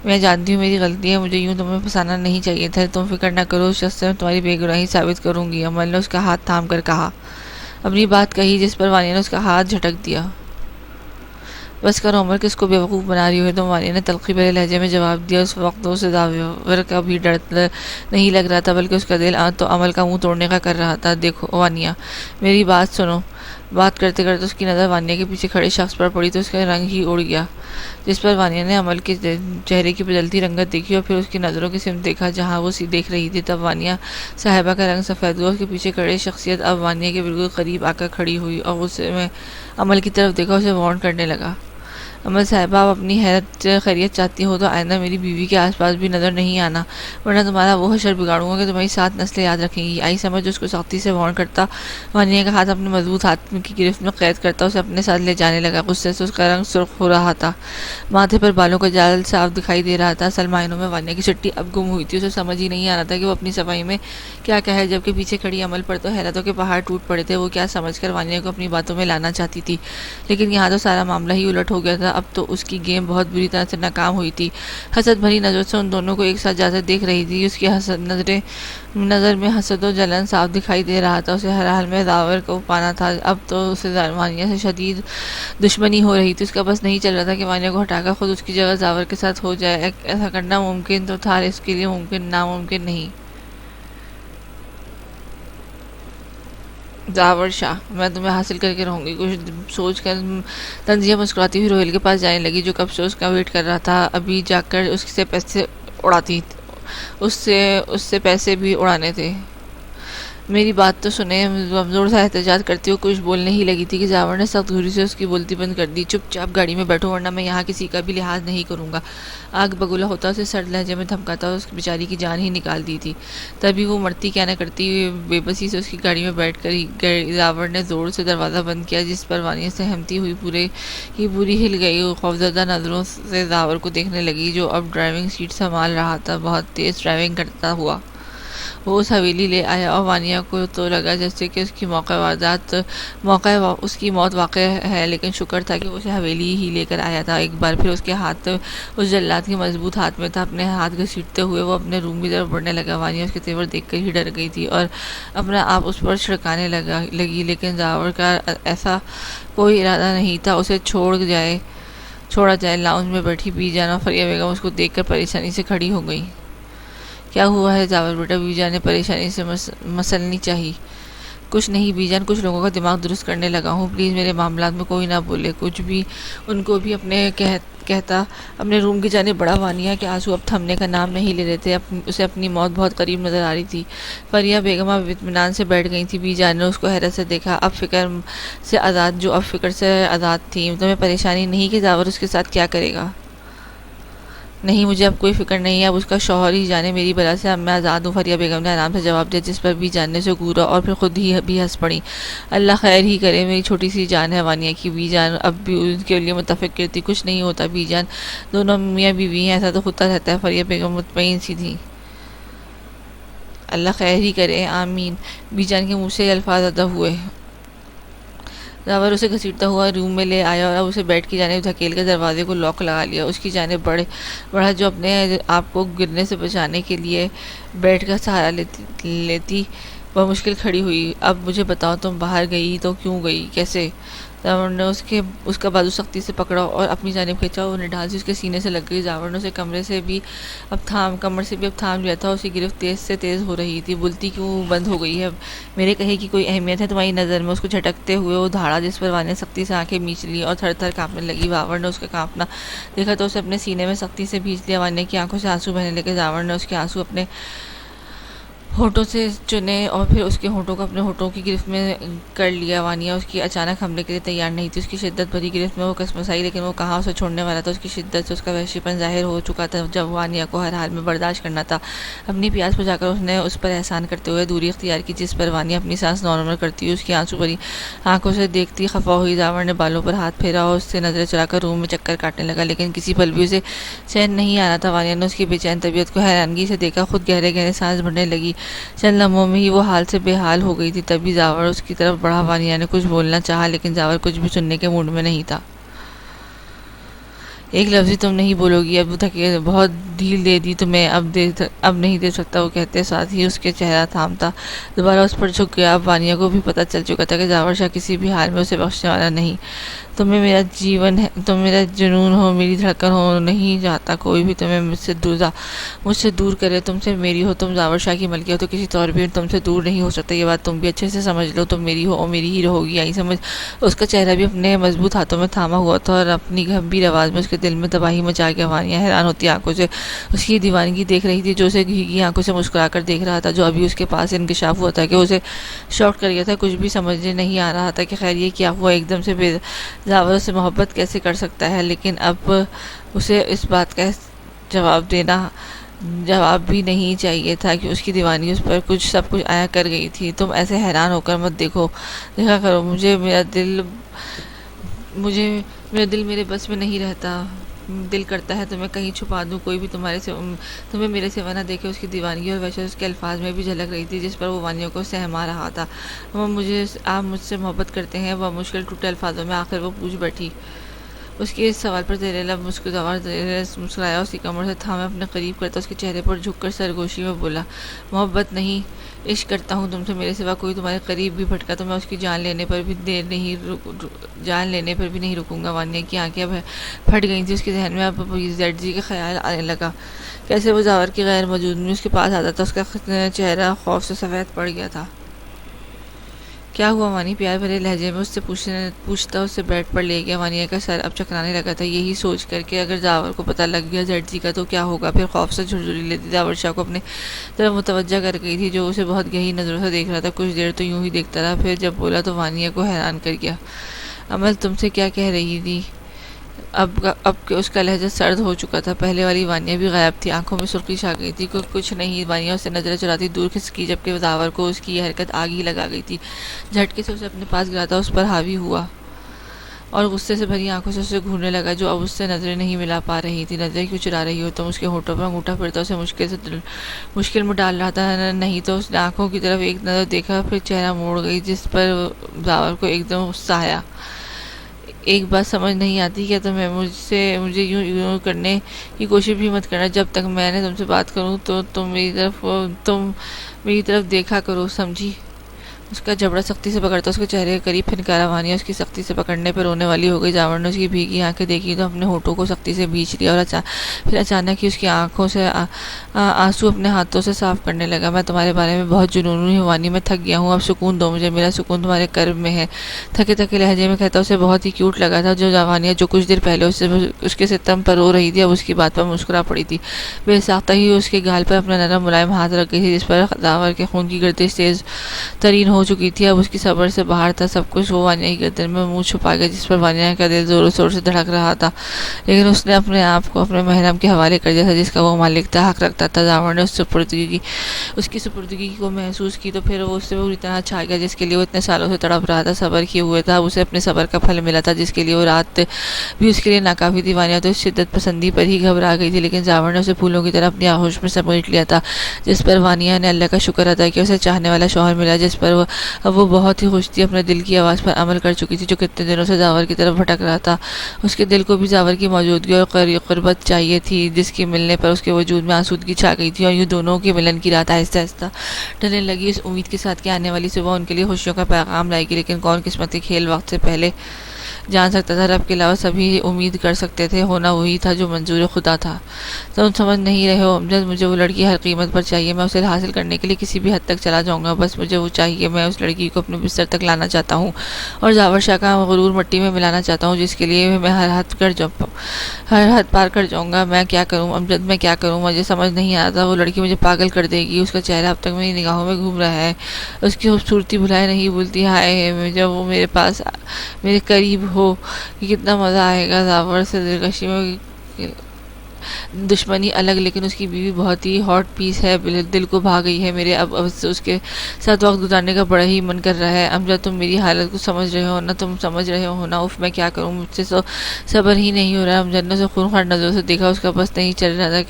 A: میں جانتی ہوں میری غلطی ہے، مجھے یوں تمہیں پھنسانا نہیں چاہیے تھا، تم فکر نہ کرو، اس شخص سے میں تمہاری بے گناہی ثابت کروں گی۔ عمل نے اس کا ہاتھ تھام کر کہا، اپنی بات کہی، جس پر وانیا نے اس کا ہاتھ جھٹک دیا۔ بس کرو عمر، کس کو بیوقوف بنا رہی ہو تم، وانیا نے تلخی بھرے لہجے میں جواب دیا۔ اس وقت اسے زاور کا بھی ڈر نہیں لگ رہا تھا، بلکہ اس کا دل تو عمل کا منہ توڑنے کا کر رہا تھا۔ دیکھو وانیا، میری بات سنو۔ بات کرتے کرتے اس کی نظر وانیا کے پیچھے کھڑے شخص پر پڑی تو اس کا رنگ ہی اڑ گیا، جس پر وانیا نے عمل کے چہرے کی بدلتی رنگت دیکھی اور پھر اس کی نظروں کی سمت دیکھا جہاں وہ دیکھ رہی تھی۔ تب وانیا صاحبہ کا رنگ سفید ہوا، اس کے پیچھے کھڑے شخصیت اب وانیا کے بالکل قریب آ کر کھڑی ہوئی اور غصے میں عمل کی طرف دیکھا، اسے وارن کرنے لگا۔ عمل صاحبہ، آپ اپنی خیریت چاہتی ہو تو آئندہ میری بیوی کے آس پاس بھی نظر نہیں آنا، ورنہ تمہارا وہ حشر بگاڑوں گا کہ تمہاری 7 نسلیں یاد رکھیں گی۔ آئی سمجھ، اس کو سختی سے وارن کرتا وانیا کا ہاتھ اپنے مضبوط ہاتھ کی گرفت میں قید کرتا اسے اپنے ساتھ لے جانے لگا۔ غصے سے اس کا رنگ سرخ ہو رہا تھا، ماتھے پر بالوں کا جال صاف دکھائی دے رہا تھا۔ اصل معنوں میں وانیا کی چٹی اب گم ہوئی تھی، اسے سمجھ ہی نہیں آ رہا تھا کہ وہ اپنی صفائی میں کیا کہے، جبکہ پیچھے کھڑی عمل پر تو حیرتوں کے پہاڑ ٹوٹ پڑے تھے۔ وہ کیا سمجھ کر وانیا کو اپنی باتوں میں لانا چاہتی تھی، لیکن یہاں تو سارا معاملہ ہی الٹ ہو گیا تھا۔ اب تو اس کی گیم بہت بری طرح سے ناکام ہوئی تھی۔ حسد بھری نظر سے ان دونوں کو ایک ساتھ جاتے دیکھ رہی تھی، اس کی نظر میں حسد و جلن صاف دکھائی دے رہا تھا۔ اسے ہر حال میں زاور کو پانا تھا، اب تو اسے وانیا سے شدید دشمنی ہو رہی تھی۔ اس کا بس نہیں چل رہا تھا کہ وانیا کو ہٹا کر خود اس کی جگہ زاور کے ساتھ ہو جائے۔ ایسا کرنا ممکن تو تھا، اس کے لیے ناممکن نہیں۔ زاور شاہ، میں تمہیں حاصل کر کے رہوں گی، کچھ سوچ کر تنزیہ مسکراتی ہوئی روہیل کے پاس جانے لگی، جو کب سے اس کا ویٹ کر رہا تھا۔ ابھی جا کر اس سے پیسے اڑاتی، اس سے پیسے بھی اڑانے تھے۔ میری بات تو سنیں، زور سے احتجاج کرتی ہوئے کچھ بولنے ہی لگی تھی کہ جاور نے سخت گھوری سے اس کی بولتی بند کر دی۔ چپ چاپ گاڑی میں بیٹھو ورنہ میں یہاں کسی کا بھی لحاظ نہیں کروں گا۔ آگ بگولا ہوتا اسے سرد لہجے میں دھمکاتا اس بیچاری کی جان ہی نکال دی تھی۔ تبھی وہ مرتی کیا نہ کرتی بے بسی سے اس کی گاڑی میں بیٹھ کر جاور نے زور سے دروازہ بند کیا، جس پر وانیہ سہمتی ہوئی پوری ہل گئی۔ خوفزدہ نظروں سے جاور کو دیکھنے لگی جو اب ڈرائیونگ سیٹ سنبھال رہا تھا۔ بہت تیز ڈرائیونگ کرتا ہوا وہ اس حویلی لے آیا اور وانیہ کو تو لگا جیسے کہ اس کی موت واقع ہے، لیکن شکر تھا کہ وہ اسے حویلی ہی لے کر آیا تھا۔ ایک بار پھر اس کے ہاتھ اس جلاد کے مضبوط ہاتھ میں تھا۔ اپنے ہاتھ گھسیٹتے ہوئے وہ اپنے روم کی طرف بڑھنے لگا۔ وانیہ اس کے تیور دیکھ کر ہی ڈر گئی تھی اور اپنا آپ اس پر چھڑکانے لگی، لیکن جاور کا ایسا کوئی ارادہ نہیں تھا اسے چھوڑا جائے۔ لاؤنج میں بیٹھی بی جان اور فریہ بیگم اس کو دیکھ کر پریشانی سے کھڑی ہو گئی۔ کیا ہوا ہے جاور بیٹا؟ بی جان نے پریشانی سے مسلنی چاہی۔ کچھ نہیں بی جان، کچھ لوگوں کا دماغ درست کرنے لگا ہوں، پلیز میرے معاملات میں کوئی نہ بولے کچھ بھی۔ ان کو بھی کہتا اپنے روم کی جانب بڑا۔ وانیہ کے آنسو اب تھمنے کا نام نہیں لے رہے تھے، اسے اپنی موت بہت قریب نظر آ رہی تھی۔ فریہ بیگم اب اطمینان سے بیٹھ گئی تھی۔ بی جان نے اس کو حیرت سے دیکھا، اب فکر سے آزاد تھی۔ تمہیں پریشانی نہیں کہ جاور اس کے ساتھ کیا کرے گا؟ نہیں، مجھے اب کوئی فکر نہیں ہے، اب اس کا شوہر ہی جانے میری بلا سے، اب میں آزاد ہوں، فریہ بیگم نے آرام سے جواب دیا، جس پر بی جان نے اسے گھورا اور پھر خود ہی بھی ہنس پڑی۔ اللہ خیر ہی کرے، میری چھوٹی سی جان ہے وانیہ کی۔ بی جان اب بھی ان کے لیے متفق کرتی، کچھ نہیں ہوتا بی جان، دونوں میاں بیوی ہیں، ایسا تو ہوتا رہتا ہے۔ فریہ بیگم مطمئن سی تھی۔ اللہ خیر ہی کرے، آمین۔ بی جان کے منہ سے یہ الفاظ ادا ہوئے۔ جاور اسے گھسیٹتا ہوا روم میں لے آیا اور اب اسے بیڈ کی جانب دھکیل کر دروازے کو لاک لگا لیا۔ اس کی جانب بڑھا جو اپنے آپ کو گرنے سے بچانے کے لیے بیڈ کا سہارا لیتی بمشکل کھڑی ہوئی۔ اب مجھے بتاؤ، تم باہر گئی تو کیوں گئی، کیسے؟ جاور نے اس کا بازو سختی سے پکڑا اور اپنی جانب کھینچا، وہ نڈھال سی اس کے سینے سے لگ گئی۔ جاور نے اسے کمر سے بھی اب تھام لیا تھا، اس کی گرفت تیز سے تیز ہو رہی تھی۔ بولتی کیوں بند ہو گئی ہے؟ میرے کہے کی کوئی اہمیت ہے تمہاری نظر میں؟ اس کو جھٹکتے ہوئے وہ دھاڑا، جس پر وانیہ سختی سے آنکھیں میچ لی اور تھر تھر کانپنے لگی۔ جاور نے اس کا کانپنا دیکھا تو اسے اپنے سینے میں سختی سے بھینچ لیا۔ وانیہ کی آنکھوں سے آنسو بہنے لگے۔ جاور نے اس کے آنسو اپنے ہونٹوں سے چنے اور پھر اس کے ہونٹوں کو اپنے ہونٹوں کی گرفت میں کر لیا۔ وانیہ اس کی اچانک حملے کے لیے تیار نہیں تھی۔ اس کی شدت بھری گرفت میں وہ کسمسائی، لیکن وہ کہاں اسے چھوڑنے والا تھا۔ اس کی شدت سے اس کا وحشی پن ظاہر ہو چکا تھا، جب وانیہ کو ہر حال میں برداشت کرنا تھا۔ اپنی پیاس بجھا کر اس نے اس پر احسان کرتے ہوئے دوری اختیار کی، جس پر وانیہ اپنی سانس نارمل کرتی ہوئی اس کی آنسو بھری آنکھوں سے دیکھتی خفا ہوئی۔ جاور نے بالوں پر ہاتھ پھیرا اور اس سے نظریں چرا کر روم میں چکر کاٹنے لگا، لیکن کسی پل بھی اسے چین نہیں آ رہا تھا۔ وانیہ نے اس کی بے چین طبیعت کو حیرانگی سے دیکھا، خود گہرے گہرے سانس بھرنے لگی۔ چند لمحوں میں ہی وہ حال سے بے حال ہو گئی تھی۔ تبھی جاور اس کی طرف بڑھا۔ وانیہ نے کچھ بولنا چاہا، لیکن جاور کچھ بھی سننے کے موڈ میں نہیں تھا۔ ایک لفظ تم نہیں بولو گی؟ اب بہت ڈھیل دے دی تمہیں، اب نہیں دے سکتا، وہ کہتے ساتھ ہی اس کے چہرہ تھامتا دوبارہ اس پر جھک گیا۔ اب وانیہ کو بھی پتہ چل چکا تھا کہ جاور شاہ کسی بھی حال میں اسے بخشنے والا نہیں۔ تم میرا جنون ہو، میری دھڑکن ہو، نہیں چاہتا کوئی بھی تمہیں مجھ سے دور کرے۔ تم سے میری ہو، تم جاور شاہ کی ملکہ ہو تو کسی طور بھی تم سے دور نہیں ہو سکتا۔ یہ بات تم بھی اچھے سے سمجھ لو، تم میری ہو اور میری ہی رہو گی، آئی سمجھ؟ اس کا چہرہ بھی اپنے مضبوط ہاتھوں میں تھاما ہوا تھا اور اپنی گمبھیر آواز میں اس کے دل میں تباہی مچا گیا۔ وانیہ حیران ہوتی آنکھوں سے اس کی دیوانگی دیکھ رہی تھی، جو اسے بھیگی آنکھوں سے مسکرا کر دیکھ رہا تھا، جو ابھی اس کے پاس انکشاف ہوا تھا کہ اسے شاک کر گیا تھا۔ کچھ بھی سمجھ نہیں آ رہا تھا کہ خیر یہ کیا ہوا، ایک دم سے جاور سے محبت کیسے کر سکتا ہے؟ لیکن اب اسے اس بات کا جواب بھی نہیں چاہیے تھا کہ اس کی دیوانگی اس پر سب کچھ آیا کر گئی تھی۔ تم ایسے حیران ہو کر مت دیکھا کرو مجھے، میرا دل میرے بس میں نہیں رہتا، دل کرتا ہے تمہیں کہیں چھپا دوں، کوئی بھی تمہیں میرے سوا نہ دیکھے۔ اس کی دیوانگی اور وحشت اس کے الفاظ میں بھی جھلک رہی تھی، جس پر وہ وانیہ کو سہما رہا تھا۔ آپ مجھ سے محبت کرتے ہیں؟ وہ مشکل ٹوٹے الفاظوں میں آخر وہ پوچھ بیٹھی۔ اس کے اس سوال پر زیر لب مسکرایا، اس کی کمر سے تھامے اپنے قریب کرتا اس کے چہرے پر جھک کر سرگوشی میں بولا، محبت نہیں، عشق کرتا ہوں تم سے، میرے سوا کوئی تمہارے قریب بھی بھٹکا تو میں اس کی جان لینے پر بھی نہیں رکوں گا۔ وانیہ کی آنکھیں اب پھٹ گئی تھیں، اس کے ذہن میں اب زیڈ جی کا خیال آنے لگا، کیسے وہ جاور کی غیر موجود میں اس کے پاس آتا تھا۔ اس کا چہرہ خوف سے سفید پڑ گیا تھا۔ کیا ہوا وانی؟ پیار بھرے لہجے میں اس سے پوچھتا اس سے بیڈ پر لے گیا۔ وانیہ کا سر اب چکرانے لگا تھا، یہی سوچ کر کہ اگر جاور کو پتہ لگ گیا زرزی کا تو کیا ہوگا۔ پھر خوف سے جھرجھری لیتی جاور شاہ کو اپنے طرف متوجہ کر گئی تھی، جو اسے بہت گہری نظروں سے دیکھ رہا تھا۔ کچھ دیر تو یوں ہی دیکھتا رہا، پھر جب بولا تو وانیہ کو حیران کر گیا۔ امل تم سے کیا کہہ رہی تھی؟ اب کہ اس کا لہجہ سرد ہو چکا تھا۔ پہلے والی وانیہ بھی غائب تھی، آنکھوں میں سرخی چھا گئی تھی۔ کچھ نہیں، وانیہ اسے نظریں چراتی دور کھسکی، جبکہ جاور کو اس کی یہ حرکت آگ ہی لگا گئی تھی۔ جھٹکے سے اسے اپنے پاس گراتا اس پر حاوی ہوا اور غصے سے بھری آنکھوں سے اسے گھورنے لگا، جو اب اس سے نظریں نہیں ملا پا رہی تھی۔ نظریں کیوں چرا رہی ہو تم؟ اس کے ہونٹوں پر انگوٹھا پھرتا اسے مشکل میں ڈال رہا تھا۔ نہیں تو اس نے آنکھوں کی طرف ایک نظر دیکھا، پھر چہرہ موڑ گئی، جس پر جاور کو ایک دم غصہ آیا۔ ایک بات سمجھ نہیں آتی کیا تمہیں؟ مجھے یوں کرنے کی کوشش بھی مت کرنا۔ جب تک میں تم سے بات کروں تو تم میری طرف دیکھا کرو، سمجھی؟ اس کا جبڑا سختی سے پکڑتا اس کے چہرے کے قریب پھنکارا۔ وانیہ اس کی سختی سے پکڑنے پر رونے والی ہو گئی۔ جاور نے اس کی بھیگی آنکھیں دیکھی تو اپنے ہونٹوں کو سختی سے بھینچ لیا، اور پھر اچانک ہی اس کی آنکھوں سے آنسو اپنے ہاتھوں سے صاف کرنے لگا۔ میں تمہارے بارے میں بہت جنونی ہوں وانی، میں تھک گیا ہوں، اب سکون دو مجھے، میرا سکون تمہارے قرب میں ہے۔ تھکے تھکے لہجے میں کہتا اسے بہت ہی کیوٹ لگا تھا۔ وانیہ جو کچھ دیر پہلے اس کے ستم پر رو رہی تھی، اب اس کی بات پر مسکرا پڑی تھی۔ بے ساختہ ہی اس کے گال پر اپنا نرم ملائم ہاتھ رکھ گئی تھی، جس پر جاور کے خون کی گردش تیز ترین ہو چکی تھی۔ اب اس کی صبر سے باہر تھا سب کچھ۔ وہ وانیہ کی گردن میں منہ چھپا گیا، جس پر وانیہ کا دل زور شور سے دھڑک رہا تھا، لیکن اس نے اپنے آپ کو اپنے محرم کے حوالے کر دیا تھا، جس کا وہ مالک تھا، حق رکھتا تھا۔ جاور نے اس کی سپردگی کو محسوس کی تو پھر وہ اس سے پوری طرح چھا گیا، جس کے لیے وہ اتنے سالوں سے تڑپ رہا تھا، صبر کیے ہوئے تھا۔ اب اسے اپنے صبر کا پھل ملا تھا، جس کے لیے وہ رات بھی اس کے لیے ناکافی تھی۔ وانیہ تو اس شدت پسندی پر ہی گھبرا گئی تھی، لیکن جاور نے اسے پھولوں کی طرح اپنی آغوش میں سمیٹ لیا تھا، جس پر وانیہ نے اللہ کا شکر ادا کیا اسے چاہنے والا شوہر ملا، جس پر اب وہ بہت ہی خوش تھی۔ اپنے دل کی آواز پر عمل کر چکی تھی، جو کتنے دنوں سے جاور کی طرف بھٹک رہا تھا۔ اس کے دل کو بھی جاور کی موجودگی اور قربت چاہیے تھی، جس کے ملنے پر اس کے وجود میں آسودگی چھا گئی تھی، اور یوں دونوں کے ملن کی رات آہستہ آہستہ ڈھلنے لگی، اس امید کے ساتھ کہ آنے والی صبح ان کے لیے خوشیوں کا پیغام لائے گی۔ لیکن کون قسمت کے کھیل وقت سے پہلے جان سکتا تھا؟ رب کے علاوہ سبھی امید کر سکتے تھے، ہونا وہی تھا جو منظور خدا تھا۔ تم سمجھ نہیں رہے ہو امجد، مجھے وہ لڑکی ہر قیمت پر چاہیے، میں اسے حاصل کرنے کے لیے کسی بھی حد تک چلا جاؤں گا، بس مجھے وہ چاہیے۔ میں اس لڑکی کو اپنے بستر تک لانا چاہتا ہوں اور جاور شاہ کا غرور مٹی میں ملانا چاہتا ہوں، جس کے لیے میں ہر حد پار کر جاؤں گا۔ میں کیا کروں امجد، میں کیا کروں؟ مجھے سمجھ نہیں آتا۔ وہ لڑکی مجھے پاگل کر دے گی، اس کا چہرہ اب تک میری نگاہوں میں گھوم رہا ہے، اس کی خوبصورتی بھلائے نہیں بھولتی۔ ہائے جب وہ میرے پاس میرے قریب ہو کہ کتنا مزہ آئے گا۔ جاور سے دلکشی میں دشمنی الگ، لیکن اس کی بیوی بہت ہی ہاٹ پیس ہے، دل کو بھا گئی ہے میرے۔ اب اس کے ساتھ وقت گزارنے کا بڑا ہی من کر رہا ہے۔ امجد تم میری حالت کو سمجھ رہے ہو نا؟ تم سمجھ رہے ہو نا؟ اف میں کیا کروں، مجھ سے صبر ہی نہیں ہو رہا۔ امجد نے اسے خونخوار نظروں سے دیکھا، اس کا بس نہیں چل رہا تھا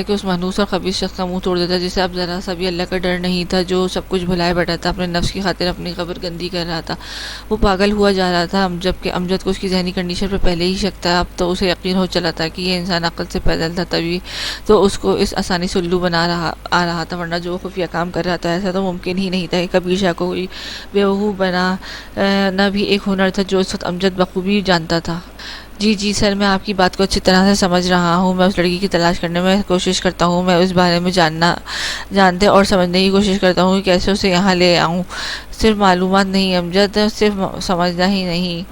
A: کہ اس محنوس اور خبیث شخص کا منہ توڑ دیتا، جسے اب ذرا سا بھی اللہ کا ڈر نہیں تھا، جو سب کچھ بھلائے بیٹھا تھا، اپنے نفس کی خاطر اپنی قبر گندی کر رہا تھا۔ وہ پاگل ہوا جا رہا تھا، جبکہ امجد کو اس کی ذہنی کنڈیشن پر پہلے ہی شک تھا۔ اب تو اسے یقین ہو چلا تھا کہ یہ انسان عقل سے پیدل تھا، تبھی تو اس کو اس آسانی سے الو بنا آ رہا تھا، ورنہ جو خفیہ کام کر رہا تھا ایسا تو ممکن ہی نہیں تھا کہ کبیر شاہ کو کوئی بیوقوف بنانا بھی ایک ہنر تھا، جو اس وقت امجد بخوبی جانتا تھا۔ جی سر، میں آپ کی بات کو اچھی طرح سے سمجھ رہا ہوں۔ میں اس لڑکی کی تلاش کرنے میں کوشش کرتا ہوں، میں اس بارے میں جانتے اور سمجھنے کی کوشش کرتا ہوں کہ کیسے اسے یہاں لے آؤں۔ صرف معلومات نہیں امجد، صرف سمجھنا ہی نہیں،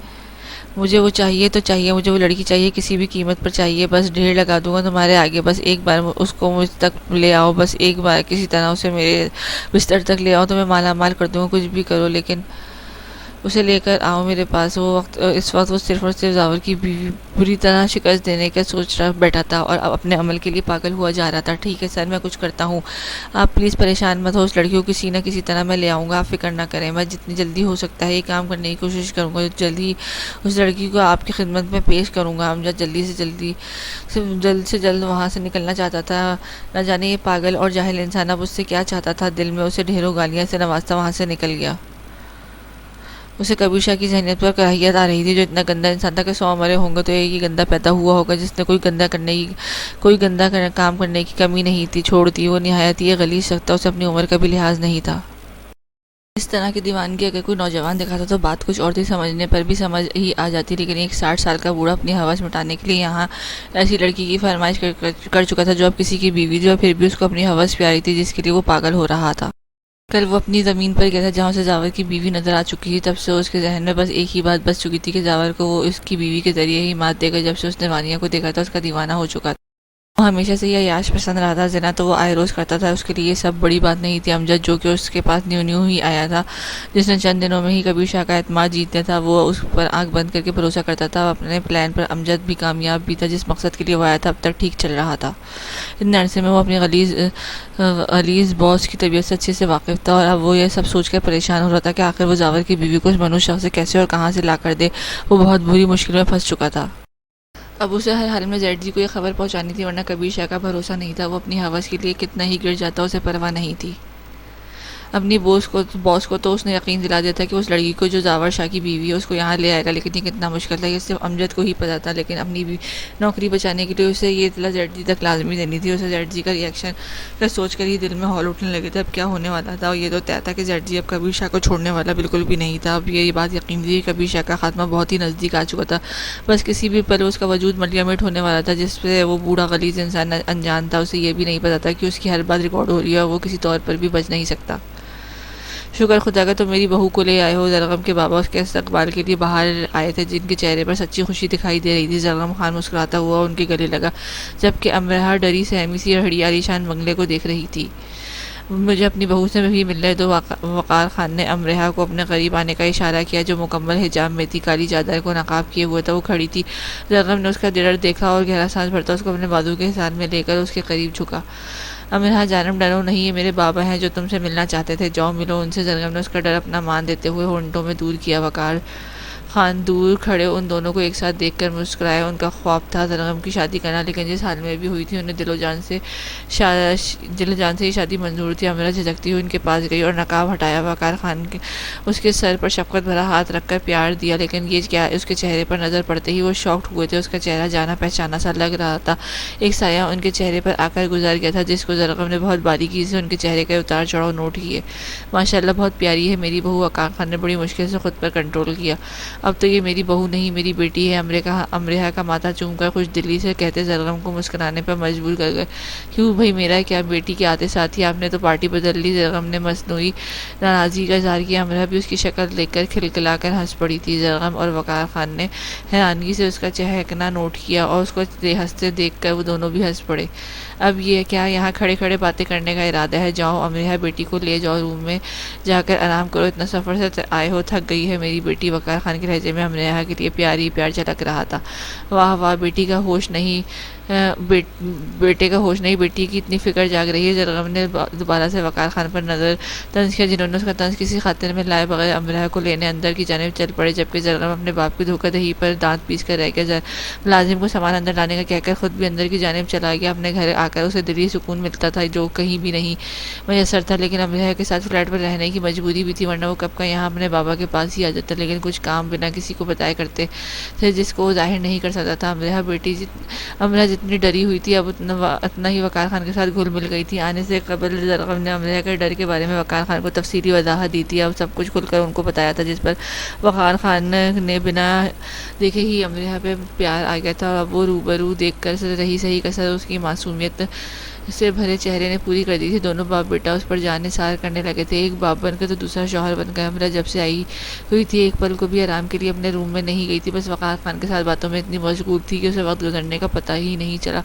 A: مجھے وہ چاہیے تو چاہیے، مجھے وہ لڑکی چاہیے، کسی بھی قیمت پر چاہیے۔ بس ڈھیر لگا دوں گا تمہارے آگے، بس ایک بار اس کو مجھ تک لے آؤ، بس ایک بار کسی طرح اسے میرے بستر تک لے آؤ تو میں مالا مال کر دوں گا، کچھ بھی کرو، لیکن اسے لے کر آؤ میرے پاس۔ اس وقت وہ صرف اور صرف جاور کی بری طرح شکست دینے کا سوچ رہا بیٹھا تھا، اور اپنے عمل کے لیے پاگل ہوا جا رہا تھا۔ ٹھیک ہے سر، میں کچھ کرتا ہوں، آپ پلیز پریشان مت ہو، اس لڑکی کو کسی نہ کسی طرح میں لے آؤں گا، آپ فکر نہ کریں۔ میں جتنی جلدی ہو سکتا ہے یہ کام کرنے کی کوشش کروں گا، جلد ہی اس لڑکی کو آپ کی خدمت میں پیش کروں گا۔ امجد جلد سے جلد وہاں سے نکلنا چاہتا تھا، نہ جانے یہ پاگل اور جاہل انسان اب اس سے کیا چاہتا تھا۔ دل میں اسے ڈھیروں گالیاں سے نوازتا وہاں سے نکل گیا۔ اسے کبیر شاہ کی ذہنیت پر کراہیت آ رہی تھی، جو اتنا گندا انسان تھا کہ 100 مرے ہوں گے تو ایک ہی گندا پیدا ہوا ہوگا، جس نے کوئی گندا کام کرنے کی کمی نہیں تھی چھوڑ دی۔ وہ نہایت ہی غلیظ شخص تھا، اسے اپنی عمر کا بھی لحاظ نہیں تھا۔
B: اس طرح کی دیوانگی اگر کوئی نوجوان دکھاتا تو بات کچھ اور تھی، سمجھنے پر بھی سمجھ ہی آ جاتی، لیکن ایک 60 سال کا بوڑھا اپنی حوث مٹانے کے لیے یہاں ایسی لڑکی کی فرمائش کر چکا تھا جو اب کسی کی بیوی تھی، اور پھر بھی اس کو اپنی حوث پیاری تھی جس کے لیے وہ پاگل ہو رہا تھا۔ کل وہ اپنی زمین پر گیا تھا جہاں اسے زاور کی بیوی نظر آ چکی تھی، تب سے اس کے ذہن میں بس ایک ہی بات بس چکی تھی کہ زاور کو وہ اس کی بیوی کے ذریعے ہی مات دے گا۔ جب سے اس نے وانیہ کو دیکھا تھا اس کا دیوانہ ہو چکا تھا۔ وہ ہمیشہ سے یہ عیاش پسند رہا تھا، زنا تو وہ آئے روز کرتا تھا، اس کے لیے یہ سب بڑی بات نہیں تھی۔ امجد جو کہ اس کے پاس نیو ہی آیا تھا، جس نے چند دنوں میں ہی کبیر شاہ کا اعتماد جیتنا تھا، وہ اس پر آنکھ بند کر کے بھروسہ کرتا تھا۔ اپنے پلان پر امجد بھی کامیاب بھی تھا، جس مقصد کے لیے وہ آیا تھا اب تک ٹھیک چل رہا تھا۔ اتنے عرصے میں وہ اپنی غلیظ باس کی طبیعت سے اچھے سے واقف تھا، اور اب وہ یہ سب سوچ کر پریشان ہو رہا تھا کہ آخر وہ زاور کی بیوی کو اس منحوس شخص سے کیسے اور کہاں سے لا کر دے۔ وہ بہت بری مشکل میں پھنس چکا تھا۔ اب اسے ہر حال میں زیڈ جی کو یہ خبر پہنچانی تھی، ورنہ کبیر شاہ کا بھروسہ نہیں تھا۔ وہ اپنی حوث کے لیے کتنا ہی گر جاتا اسے پرواہ نہیں تھی۔ اپنی باس کو تو اس نے یقین دلا دیا تھا کہ اس لڑکی کو جو زاور شاہ کی بیوی ہے اس کو یہاں لے آئے گا، لیکن یہ کتنا مشکل تھا یہ صرف امجد کو ہی پتا تھا۔ لیکن اپنی نوکری بچانے کے لیے اسے یہ اطلاع زیڈ جی تک لازمی دینی تھی۔ اسے زیڈ جی کا ریئیکشن کا سوچ کر ہی دل میں ہول اٹھنے لگے تھے۔ اب کیا ہونے والا تھا؟ اور یہ تو طے تھا کہ زیڈ جی اب کبیر شاہ کو چھوڑنے والا بالکل بھی نہیں تھا۔ اب یہ بات یقین تھی کہ کبیر شاہ کا خاتمہ بہت ہی نزدیک آ چکا تھا، بس کسی بھی پل اس کا وجود ملیا میٹ ہونے والا تھا۔ جس پہ وہ بوڑھا غلیظ انسان انجان تھا، اسے یہ بھی نہیں پتا تھا کہ اس کی ہر بات ریکارڈ ہو رہی ہے اور وہ کسی طور پر بھی بچ نہیں سکتا۔ شکر خدا کا تم میری بہو کو لے آئے ہو۔ زرغم کے بابا اس کے استقبال کے لیے باہر آئے تھے، جن کے چہرے پر سچی خوشی دکھائی دے رہی تھی۔ زرغم خان مسکراتا ہوا ان کے گلے لگا، جبکہ امرہا ڈری سہمی سی ہڑی عالیشان بنگلے کو دیکھ رہی تھی۔ مجھے اپنی بہو سے بھی ملنے دو۔ وقار خان نے امرہا کو اپنے قریب آنے کا اشارہ کیا، جو مکمل حجاب میں تھی، کالی چادر کو نقاب کیے ہوئے تھا۔ وہ کھڑی تھی۔ زرغم نے اس کا ڈر دیکھا اور گہرا سانس بھرتا اس کو اپنے بازو کے ساتھ میں لے کر اس کے قریب جھکا۔ امرہا جانم ڈرو نہیں، یہ میرے بابا ہیں جو تم سے ملنا چاہتے تھے، جاؤ ملو ان سے۔ زرغم نے اس کا ڈر اپنا مان دیتے ہوئے ہونٹوں میں دور کیا۔ وقار خان دور کھڑے ان دونوں کو ایک ساتھ دیکھ کر مسکرائے۔ ان کا خواب تھا زرغم کی شادی کرنا، لیکن جس حال میں بھی ہوئی تھی انہیں دل و جان سے یہ شادی منظور تھی۔ امرا جھجکتی ہوئی ان کے پاس گئی اور نقاب ہٹایا۔ وقار خان اس کے سر پر شفقت بھرا ہاتھ رکھ کر پیار دیا، لیکن یہ کیا اس کے چہرے پر نظر پڑتے ہی وہ شاکڈ ہوئے تھے۔ اس کا چہرہ جانا پہچانا سا لگ رہا تھا۔ ایک سایہ ان کے چہرے پر آ کر گزر گیا تھا، جس کو زرغم نے بہت باریکی سے ان کے چہرے کے اتار چڑھاؤ نوٹ کیے۔ ماشاءاللہ بہت پیاری ہے میری بہو، وقار خان نے بڑی مشکل سے خود پر کنٹرول کیا۔ اب تو یہ میری بہو نہیں میری بیٹی ہے، امرہا کا ماتھا چوم کر خوش دلی سے کہتے زرغم کو مسکرانے پر مجبور کر گئے۔ کیوں بھائی میرا کیا بیٹی کے آتے ساتھ ہی آپ نے تو پارٹی بدل لی۔ زرغم نے مصنوعی ناراضگی کا اظہار کیا۔ امرہا بھی اس کی شکل دیکھ کر کھلکھلا کر ہنس پڑی تھی۔ زرغم اور وقار خان نے حیرانگی سے اس کا چہکنا نوٹ کیا اور اس کو ہنستے دیکھ کر وہ دونوں بھی ہنس پڑے۔ اب یہ کیا یہاں کھڑے کھڑے باتیں کرنے کا ارادہ ہے؟ جاؤ امرہا بیٹی کو لے جاؤ روم میں جا کر آرام کرو، اتنا سفر سے آئے ہو، تھک گئی ہے میری بیٹی۔ وقار خان کے لہجے میں امرہا کے لیے پیار جھلک رہا تھا۔ واہ واہ، بیٹے کا ہوش نہیں، بیٹی کی اتنی فکر جاگ رہی ہے۔ زرغم نے دوبارہ سے وقار خان پر نظر طنز کیا، جنہوں نے اس کا طنز کسی خاطر میں لائے بغیر امرہا کو لینے اندر کی جانب چل پڑے، جبکہ زرغم اپنے باپ کی دھوکہ دہی پر دانت پیس کر رہ گیا۔ ملازم کو سامان اندر لانے کا کہہ کر خود بھی اندر کی جانب چلا گیا۔ اپنے گھر آ کر اسے دلی سکون ملتا تھا جو کہیں بھی نہیں میسر تھا، لیکن امرہا کے ساتھ فلیٹ پر رہنے کی مجبوری بھی تھی، ورنہ وہ کب کا یہاں اپنے بابا کے پاس ہی آ جاتا، لیکن کچھ کام بنا کسی کو بتائے کرتے تھے جس کو وہ ظاہر نہیں کر سکتا تھا۔ امرہا جتنی ڈری ہوئی تھی اب اتنا ہی وقار خان کے ساتھ گھل مل گئی تھی۔ آنے سے قبل زرغم نے امرہا کے ڈر کے بارے میں وقار خان کو تفصیلی وضاحت دی تھی، اب سب کچھ کھل کر ان کو بتایا تھا، جس پر وقار خان نے بنا دیکھے ہی امرہا پہ پیار آ گیا تھا۔ اب وہ روبرو دیکھ کر رہی صحیح کسر اس کی معصومیت سے بھرے چہرے نے پوری کر دی تھی۔ دونوں باپ بیٹا اس پر جان نثار کرنے لگے تھے، ایک باپ بن کر تو دوسرا شوہر بن گیا۔ امرا جب سے آئی ہوئی تھی ایک پل کو بھی آرام کے لیے اپنے روم میں نہیں گئی تھی، بس وقار خان کے ساتھ باتوں میں اتنی مشغول تھی کہ اسے وقت گزرنے کا پتہ ہی نہیں چلا،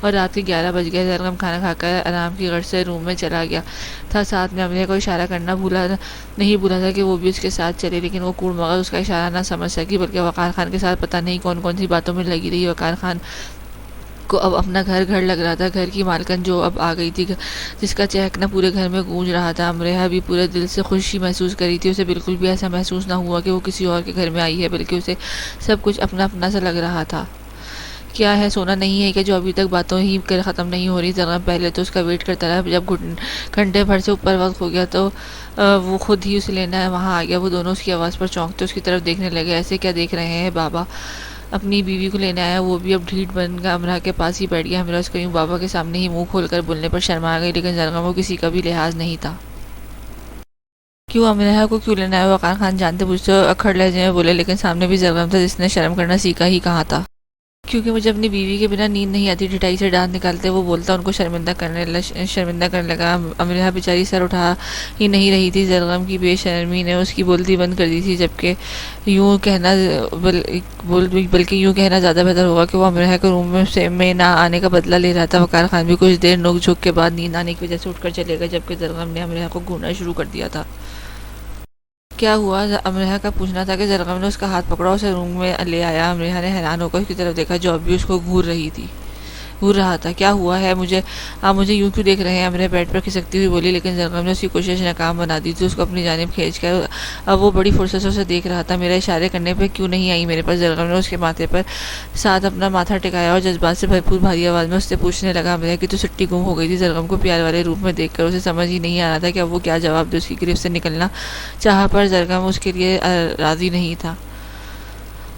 B: اور رات کے 11 بج گئے۔ زرغم کھانا کھا کر آرام کی غرض سے روم میں چلا گیا تھا، ساتھ میں امرا کو اشارہ کرنا نہیں بھولا تھا کہ وہ بھی اس کے ساتھ چلے، لیکن وہ کوڑ مغز اس کا اشارہ نہ سمجھ سکی، بلکہ وقار خان کے ساتھ پتہ نہیں کون سی باتوں میں لگی رہی۔ وقار خان کو اب اپنا گھر لگ رہا تھا، گھر کی مالکن جو اب آ گئی تھی، جس کا چہکنا پورے گھر میں گونج رہا تھا۔ امرہا بھی پورے دل سے خوشی محسوس کری تھی، اسے بالکل بھی ایسا محسوس نہ ہوا کہ وہ کسی اور کے گھر میں آئی ہے، بلکہ اسے سب کچھ اپنا سا لگ رہا تھا۔ کیا ہے سونا نہیں ہے کہ جو ابھی تک باتوں ہی کر ختم نہیں ہو رہی؟ زرغم پہلے تو اس کا ویٹ کرتا رہا، جب گھنٹے بھر سے اوپر وقت ہو گیا تو وہ خود ہی اسے لینا وہاں آ گیا۔ وہ دونوں اس کی آواز پر چونکتے اس کی طرف دیکھنے لگے۔ ایسے کیا دیکھ رہے ہیں بابا؟ اپنی بیوی کو لینے آیا، وہ بھی اب ڈھیٹ بن کر امرا کے پاس ہی بیٹھ گیا۔ امرا اس کو یوں بابا کے سامنے ہی منہ کھول کر بولنے پر شرما گئی، لیکن زرغم کو کسی کا بھی لحاظ نہیں تھا۔ کیوں امرہ کو کیوں لینا ہے؟ وقار خان جانتے بوجھتے اکھڑ لہجے میں بولے، لیکن سامنے بھی زرغم تھا جس نے شرم کرنا سیکھا ہی کہاں تھا۔ کیونکہ مجھے اپنی بیوی کے بنا نیند نہیں آتی، ڈٹائی سے دانت نکالتے وہ بولتا، ان کو شرمندہ کرنے لگا۔ امرہ بیچاری سر اٹھا ہی نہیں رہی تھی، زرغم کی بے شرمی نے اس کی بولتی بند کر دی تھی، جبکہ بلکہ یوں کہنا زیادہ بہتر ہوگا کہ وہ امرہ کے روم میں نہ آنے کا بدلہ لے رہا تھا۔ وقار خان بھی کچھ دیر نوک جھوک کے بعد نیند آنے کی وجہ سے اٹھ کر چلے گئے، جبکہ زرغم نے امرہ کو گھورنا شروع کر دیا تھا۔ کیا ہوا؟ امرہ کا پوچھنا تھا کہ زرغم نے اس کا ہاتھ پکڑا، اسے روم میں لے آیا۔ امرہ نے حیران ہو کر اس کی طرف دیکھا جو اب بھی اس کو گھور رہا تھا۔ کیا ہوا ہے؟ آپ مجھے یوں کیوں دیکھ رہے ہیں؟ امرہ بیڈ پر کھسکتی ہوئی بولی، لیکن زرغم نے اس کی کوشش ناکام بنا دی تھی، اس کو اپنی جانب کھینچ کر۔ اب وہ بڑی فرصت سے اسے دیکھ رہا تھا۔ میرا اشارے کرنے پہ کیوں نہیں آئی میرے پاس؟ زرغم نے اس کے ماتھے پر ساتھ اپنا ماتھا ٹکایا اور جذبات سے بھرپور بھاری آواز میں اس سے پوچھنے لگا، امرہ کی تو سٹی گم ہو گئی تھی۔ زرغم کو پیار والے روپ میں دیکھ کر اسے سمجھ ہی نہیں آ رہا تھا کہ اب وہ کیا جواب دے۔ اس کی گرفت سے نکلنا چاہا پر زرغم اس کے لیے راضی نہیں تھا۔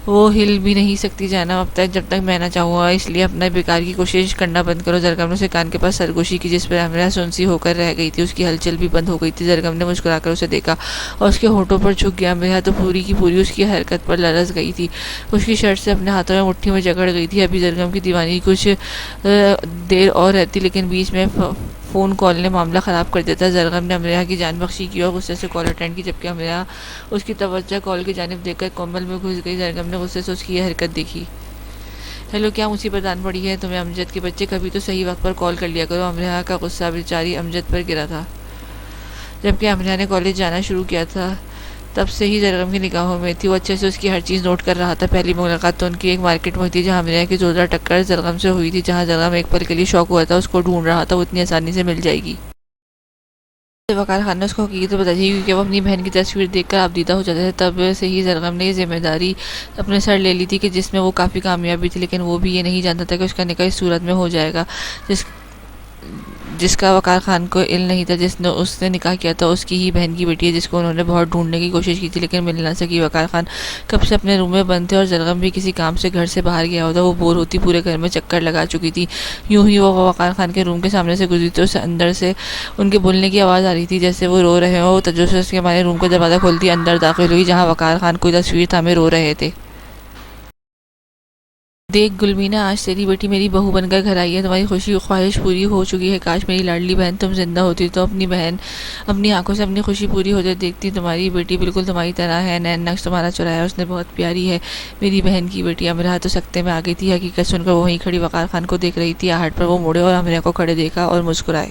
B: وہ ہل بھی نہیں سکتی جانا جب تک میں نہ چاہوں گا، اس لیے اپنا بیکار کی کوشش کرنا بند کرو۔ زرغم نے اسے کان کے پاس سرگوشی کی جس پر امرہ سنسی ہو کر رہ گئی تھی، اس کی ہلچل بھی بند ہو گئی تھی۔ زرغم نے مسکرا کر اسے دیکھا اور اس کے ہونٹوں پر جھک گیا۔ امرہ تو پوری کی پوری اس کی حرکت پر لرز گئی تھی، اس کی شرٹ سے اپنے ہاتھوں میں مٹھی میں جکڑ گئی تھی۔ ابھی زرغم کی دیوانگی کچھ دیر اور رہتی، لیکن بیچ میں فون کال نے معاملہ خراب کر دیتا۔ زرغم نے امرہ کی جان بخشی کی اور غصے سے کال اٹینڈ کی، جبکہ امرہ اس کی توجہ کال کی جانب دیکھ کر کمبل میں گھس گئی۔ زرغم نے غصے سے اس کی یہ حرکت دیکھی۔ ہیلو، کیا مصیبت آن پڑی ہے تمہیں امجد کے بچے؟ کبھی تو صحیح وقت پر کال کر لیا کرو۔ امرہ کا غصہ بیچاری امجد پر گرا تھا۔ جبکہ امرہ نے کالج جانا شروع کیا تھا تب سے ہی زرغم کی نگاہوں میں تھی، وہ اچھے سے اس کی ہر چیز نوٹ کر رہا تھا۔ پہلی ملاقات تو ان کی ایک مارکیٹ میں تھی جہاں امرہ کی زوردار ٹکر زرغم سے ہوئی تھی۔ جہاں زرغم ایک پل کے لیے شوق ہوا تھا اس کو ڈھونڈ رہا تھا، وہ اتنی آسانی سے مل جائے گی۔ وقار خان نے اس کو حقیقت بتا دی کیونکہ وہ اپنی بہن کی تصویر دیکھ کر آبدیدہ ہو جاتے تھے۔ تب سے ہی زرغم نے یہ ذمہ داری اپنے سر لے لی تھی کہ جس میں وہ کافی کامیاب بھی تھی، لیکن وہ بھی یہ نہیں جانتا تھا کہ اس کا نکاح اس صورت میں ہو جائے گا جس کا وقار خان کو علم نہیں تھا۔ جس نے اس نے نکاح کیا تھا اس کی ہی بہن کی بیٹی ہے، جس کو انہوں نے بہت ڈھونڈنے کی کوشش کی تھی لیکن مل نہ سکی۔ وقار خان کب سے اپنے روم میں بند تھے اور زرغم بھی کسی کام سے گھر سے باہر گیا ہوتا۔ وہ بور ہوتی پورے گھر میں چکر لگا چکی تھی۔ یوں ہی وہ وقار خان کے روم کے سامنے سے گزری تو اسے اندر سے ان کے بولنے کی آواز آ رہی تھی جیسے وہ رو رہے ہوں۔ وہ تجسس کے مارے روم کا دروازہ کھولتی اندر داخل ہوئی جہاں وقار خان کوئی تصویر تھامے رو رہے تھے۔ دیکھ گلمینا، آج تیری بیٹی میری بہو بن کر گھر آئی ہے، تمہاری خواہش پوری ہو چکی ہے۔ کاش میری لاڈلی بہن تم زندہ ہوتی تو اپنی آنکھوں سے اپنی خوشی پوری ہو جائے دیکھتی۔ تمہاری بیٹی بالکل تمہاری طرح ہے، نین نقش تمہارا چرایا اس نے، بہت پیاری ہے میری بہن کی بیٹی۔ امرہ تو سکتے میں آ گئی تھی، حقیقت سن کر وہ وہیں کھڑی وقار خان کو دیکھ رہی تھی۔ آہٹ پر وہ مڑے اور امرہ کو کھڑے دیکھا اور مسکرائے۔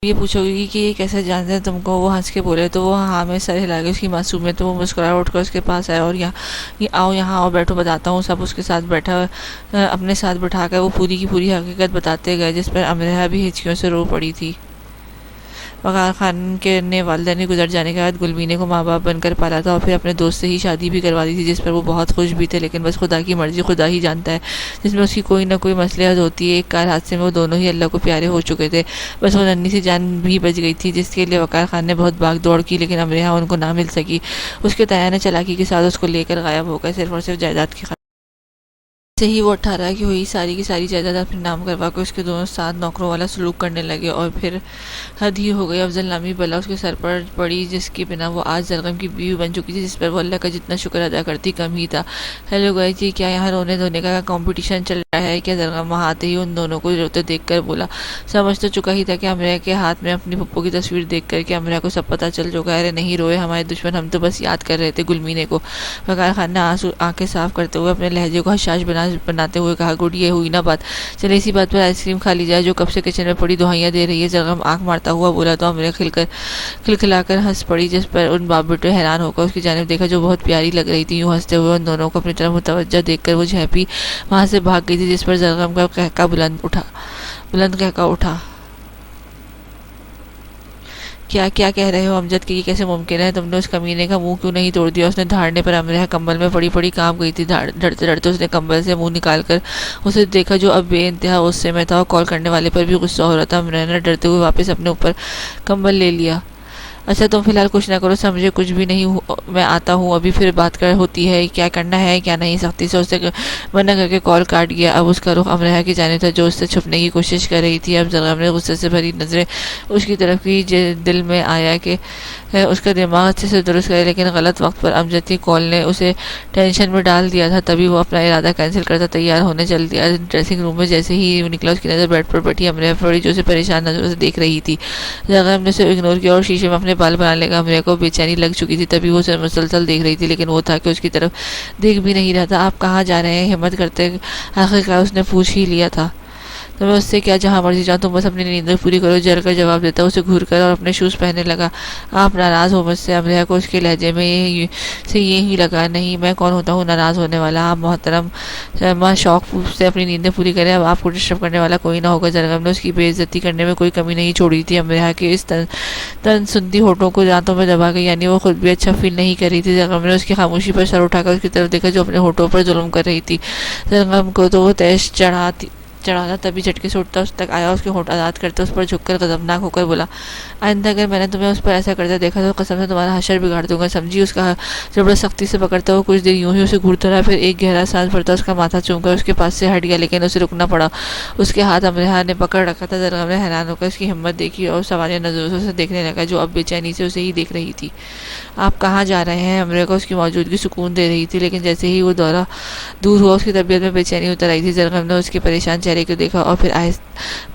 B: یہ پوچھو گی کہ یہ کیسے جانتے ہیں تم کو؟ وہ ہنس کے بولے تو وہ ہاں میں سر ہلا گئی اس کی معصومیت۔ تو وہ مسکرایا، اٹھ کر اس کے پاس آیا اور یہاں آؤ بیٹھو، بتاتا ہوں سب۔ اس کے ساتھ اپنے ساتھ بٹھا کر وہ پوری کی پوری حقیقت بتاتے گئے جس پر امرہ بھی ہچکیوں سے رو پڑی تھی۔ وقار خان کے نے والدہ نے گزر جانے کے بعد گلمینے کو ماں باپ بن کر پالا تھا اور پھر اپنے دوست سے ہی شادی بھی کروا دی تھی جس پر وہ بہت خوش بھی تھے، لیکن بس خدا کی مرضی خدا ہی جانتا ہے جس میں اس کی کوئی نہ کوئی مصلحت ہوتی ہے۔ ایک کار حادثے میں وہ دونوں ہی اللہ کو پیارے ہو چکے تھے، بس وہ ننھی سی جان بھی بچ گئی تھی جس کے لیے وقار خان نے بہت بھاگ دوڑ کی، لیکن امرہ ان کو نہ مل سکی۔ اس کے تایا نے چالاکی کے ساتھ اس کو لے کر غائب ہو گئے، صرف اور صرف جائیداد کی خاطر۔ سے ہی وہ 18 کی ہوئی، ساری کی ساری جائیداد اپنے نام کروا کے اس کے دونوں ساتھ نوکروں والا سلوک کرنے لگے اور پھر حد ہی ہو گئی۔ افضل نامی بلا اس کے سر پر پڑی جس کی بنا وہ آج زرغم کی بیوی بن چکی تھی، جس پر وہ اللہ کا جتنا شکر ادا کرتی کم ہی تھا۔ ہیلو گائز جی، کیا یہاں رونے دھونے کا کمپٹیشن چل رہا ہے کیا؟ زرغم وہاں آتے ہی ان دونوں کو روتے دیکھ کر بولا۔ سمجھ تو چکا ہی تھا کہ امرہ کے ہاتھ میں اپنی پھپھو کی تصویر دیکھ کر کہ امرہ کو سب پتہ چل چکا ہے۔ ارے نہیں روئے ہمارے دشمن، ہم تو بس یاد کر رہے تھے گلمینے کو۔ وقار خان نے آنکھیں صاف کرتے ہوئے اپنے لہجے کو حشاش بناتے ہوئے کہا، گڈ یہ ہوئی نا بات، چلے اسی بات پر آئس کریم کھا لی جائے جو کب سے کچن میں پڑی دہائیاں دے رہی ہے۔ زرغم آنکھ مارتا ہوا بولا تو امرہ کھلکھلا کر ہنس پڑی جس پر ان باپ بیٹے حیران ہو کر اس کی جانب دیکھا جو بہت پیاری لگ رہی تھی۔ یوں ہنستے ہوئے ان دونوں کو اپنی طرف متوجہ دیکھ کر وہ جھیپی وہاں سے بھاگ گئی تھی جس پر زرغم کا قہقہ بلند قہقہ اٹھا۔ کیا کہہ رہے ہو امجد کہ یہ کیسے ممکن ہے؟ تم نے اس کمینے کا منہ کیوں نہیں توڑ دیا؟ اس نے دھاڑنے پر امرہ کمبل میں پڑی کانپ گئی تھی۔ ڈرتے ڈرتے اس نے کمبل سے منہ نکال کر اسے دیکھا جو اب بے انتہا غصے میں تھا اور کال کرنے والے پر بھی غصہ ہو رہا تھا۔ امرہ نے ڈرتے ہوئے واپس اپنے اوپر کمبل لے لیا۔ اچھا تم فی الحال کچھ نہ کرو، سمجھے کچھ بھی نہیں میں آتا ہوں ابھی، پھر بات کر ہوتی ہے کیا کرنا ہے کیا نہیں۔ سختی سے اسے منع کر کے کال کاٹ گیا۔ اب اس کا رخ امرہ کی جانب تھا جو اس سے چھپنے کی کوشش کر رہی تھی۔ اب زرغم نے غصے سے بھری نظریں اس کی طرف کی، دل میں آیا کہ اس کا دماغ اچھے سے درست کرے، لیکن غلط وقت پر امجد کی کال نے اسے ٹینشن میں ڈال دیا تھا۔ تبھی وہ اپنا ارادہ کینسل کرتا تیار ہونے چل دیا۔ ڈریسنگ روم میں جیسے ہی وہ نکلا، اس کی نظر بیڈ پر بیٹھی امرہ پر پڑی جو اسے پریشان نظروں سے دیکھ رہی تھی۔ زرغم نے اسے اگنور کیا اور شیشے میں اپنے بال بنا لگا۔ امرہ کو بے چینی لگ چکی تھی، تبھی وہ اسے مسلسل دیکھ رہی تھی، لیکن وہ تھا کہ اس کی طرف دیکھ بھی نہیں رہا تھا۔ آپ کہاں جا رہے ہیں؟ ہمت کرتے آخرکار اس نے پوچھ ہی لیا تھا۔ تو میں اس سے کیا، جہاں مرضی جاؤں، تم بس اپنی نیند پوری کرو، جل کر جواب دیتا اسے گھور کر اور اپنے شوز پہننے لگا۔ آپ ناراض ہو مجھ سے؟ امرہ کو اس کے لہجے میں یہی لگا۔ نہیں، میں کون ہوتا ہوں ناراض ہونے والا؟ آپ محترم شوق سے اپنی نیندیں پوری کریں، اب آپ کو ڈسٹرب کرنے والا کوئی نہ ہوگا۔ زرغم نے اس کی بے عزتی کرنے میں کوئی کمی نہیں چھوڑی تھی۔ امرہ کے اس تن سنتی ہونٹوں کو دانتوں میں دبا کے، یعنی وہ خود بھی اچھا فیل نہیں کر رہی تھی۔ زرغم نے اس کی خاموشی پر سر اٹھا کر اس کی طرف دیکھا جو اپنے ہونٹوں پر ظلم کر رہی تھی۔ زرغم کو تو وہ تیش چڑھا تبھی جھٹکے سے اٹھتا اس تک آیا، اس کے ہونٹ آزاد کرتے اس پر جھک کر غضبناک ہو کر بولا، آئندہ اگر میں نے تمہیں اس پر ایسا کرتے دیکھا تو قسم سے تمہارا حشر بگاڑ دوں گا، سمجھی؟ اس کا جبڑا سختی سے پکڑتا وہ کچھ دیر یوں ہی اسے گھورتا رہا، پھر ایک گہرا سانس بھرتا اس کا ماتھا چوم کر اس کے پاس سے ہٹ گیا، لیکن اسے رکنا پڑا۔ اس کے ہاتھ امرہ نے پکڑ رکھا تھا۔ زرغم نے حیران ہو کر اس کی ہمت دیکھی اور سوالیہ نظروں سے اسے دیکھنے لگا جو اب بے چینی سے اسے ہی دیکھ رہی تھی۔ آپ کہاں جا رہے ہیں؟ امرہ کو اس کی موجودگی سکون دے رہی تھی، لیکن جیسے ہی وہ دورہ دور ہوا اس کی طبیعت میں بے چینی اتر آئی تھی۔ زرغم نے اس کے پریشان چہرے کو دیکھا اور پھر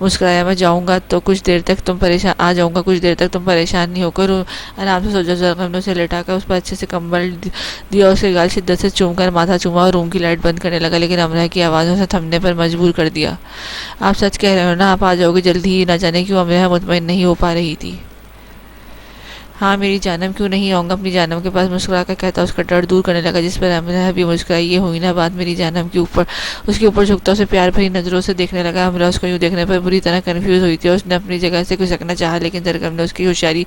B: مسکرایا، میں جاؤں گا تو کچھ دیر تک تم پریشان نہیں ہو کر آرام سے سو جاؤ۔ زرغم نے اسے لٹا کر اس پر اچھے سے کمبل دیا اور اس کے گال شدت سے چوم کر ماتھا چوما اور روم کی لائٹ بند کرنے لگا، لیکن امرہ کی آوازوں سے تھمنے پر مجبور کر دیا۔ آپ سچ کہہ رہے ہو نا؟ آپ آ جاؤ گے جلدی ہی؟ نہ جانے کیوں امرہ مطمئن نہیں ہو پا رہی تھی۔ ہاں میری جانم، کیوں نہیں آؤں گا؟ اپنی جانم کے پاس مسکرا کر کہتا اس کا ڈر دور کرنے لگا، جس پر امرہ بھی مسکرائی۔ یہ ہوئی نا بات؟ میری جانم کے اوپر اس کے اوپر جھکتا اسے پیار بھری نظروں سے دیکھنے لگا۔ امرہ اس کو یوں دیکھنے پر بری طرح کنفیوز ہوئی تھی اور اس نے اپنی جگہ سے کھسکنا چاہا، لیکن زرغم نے اس کی ہوشیاری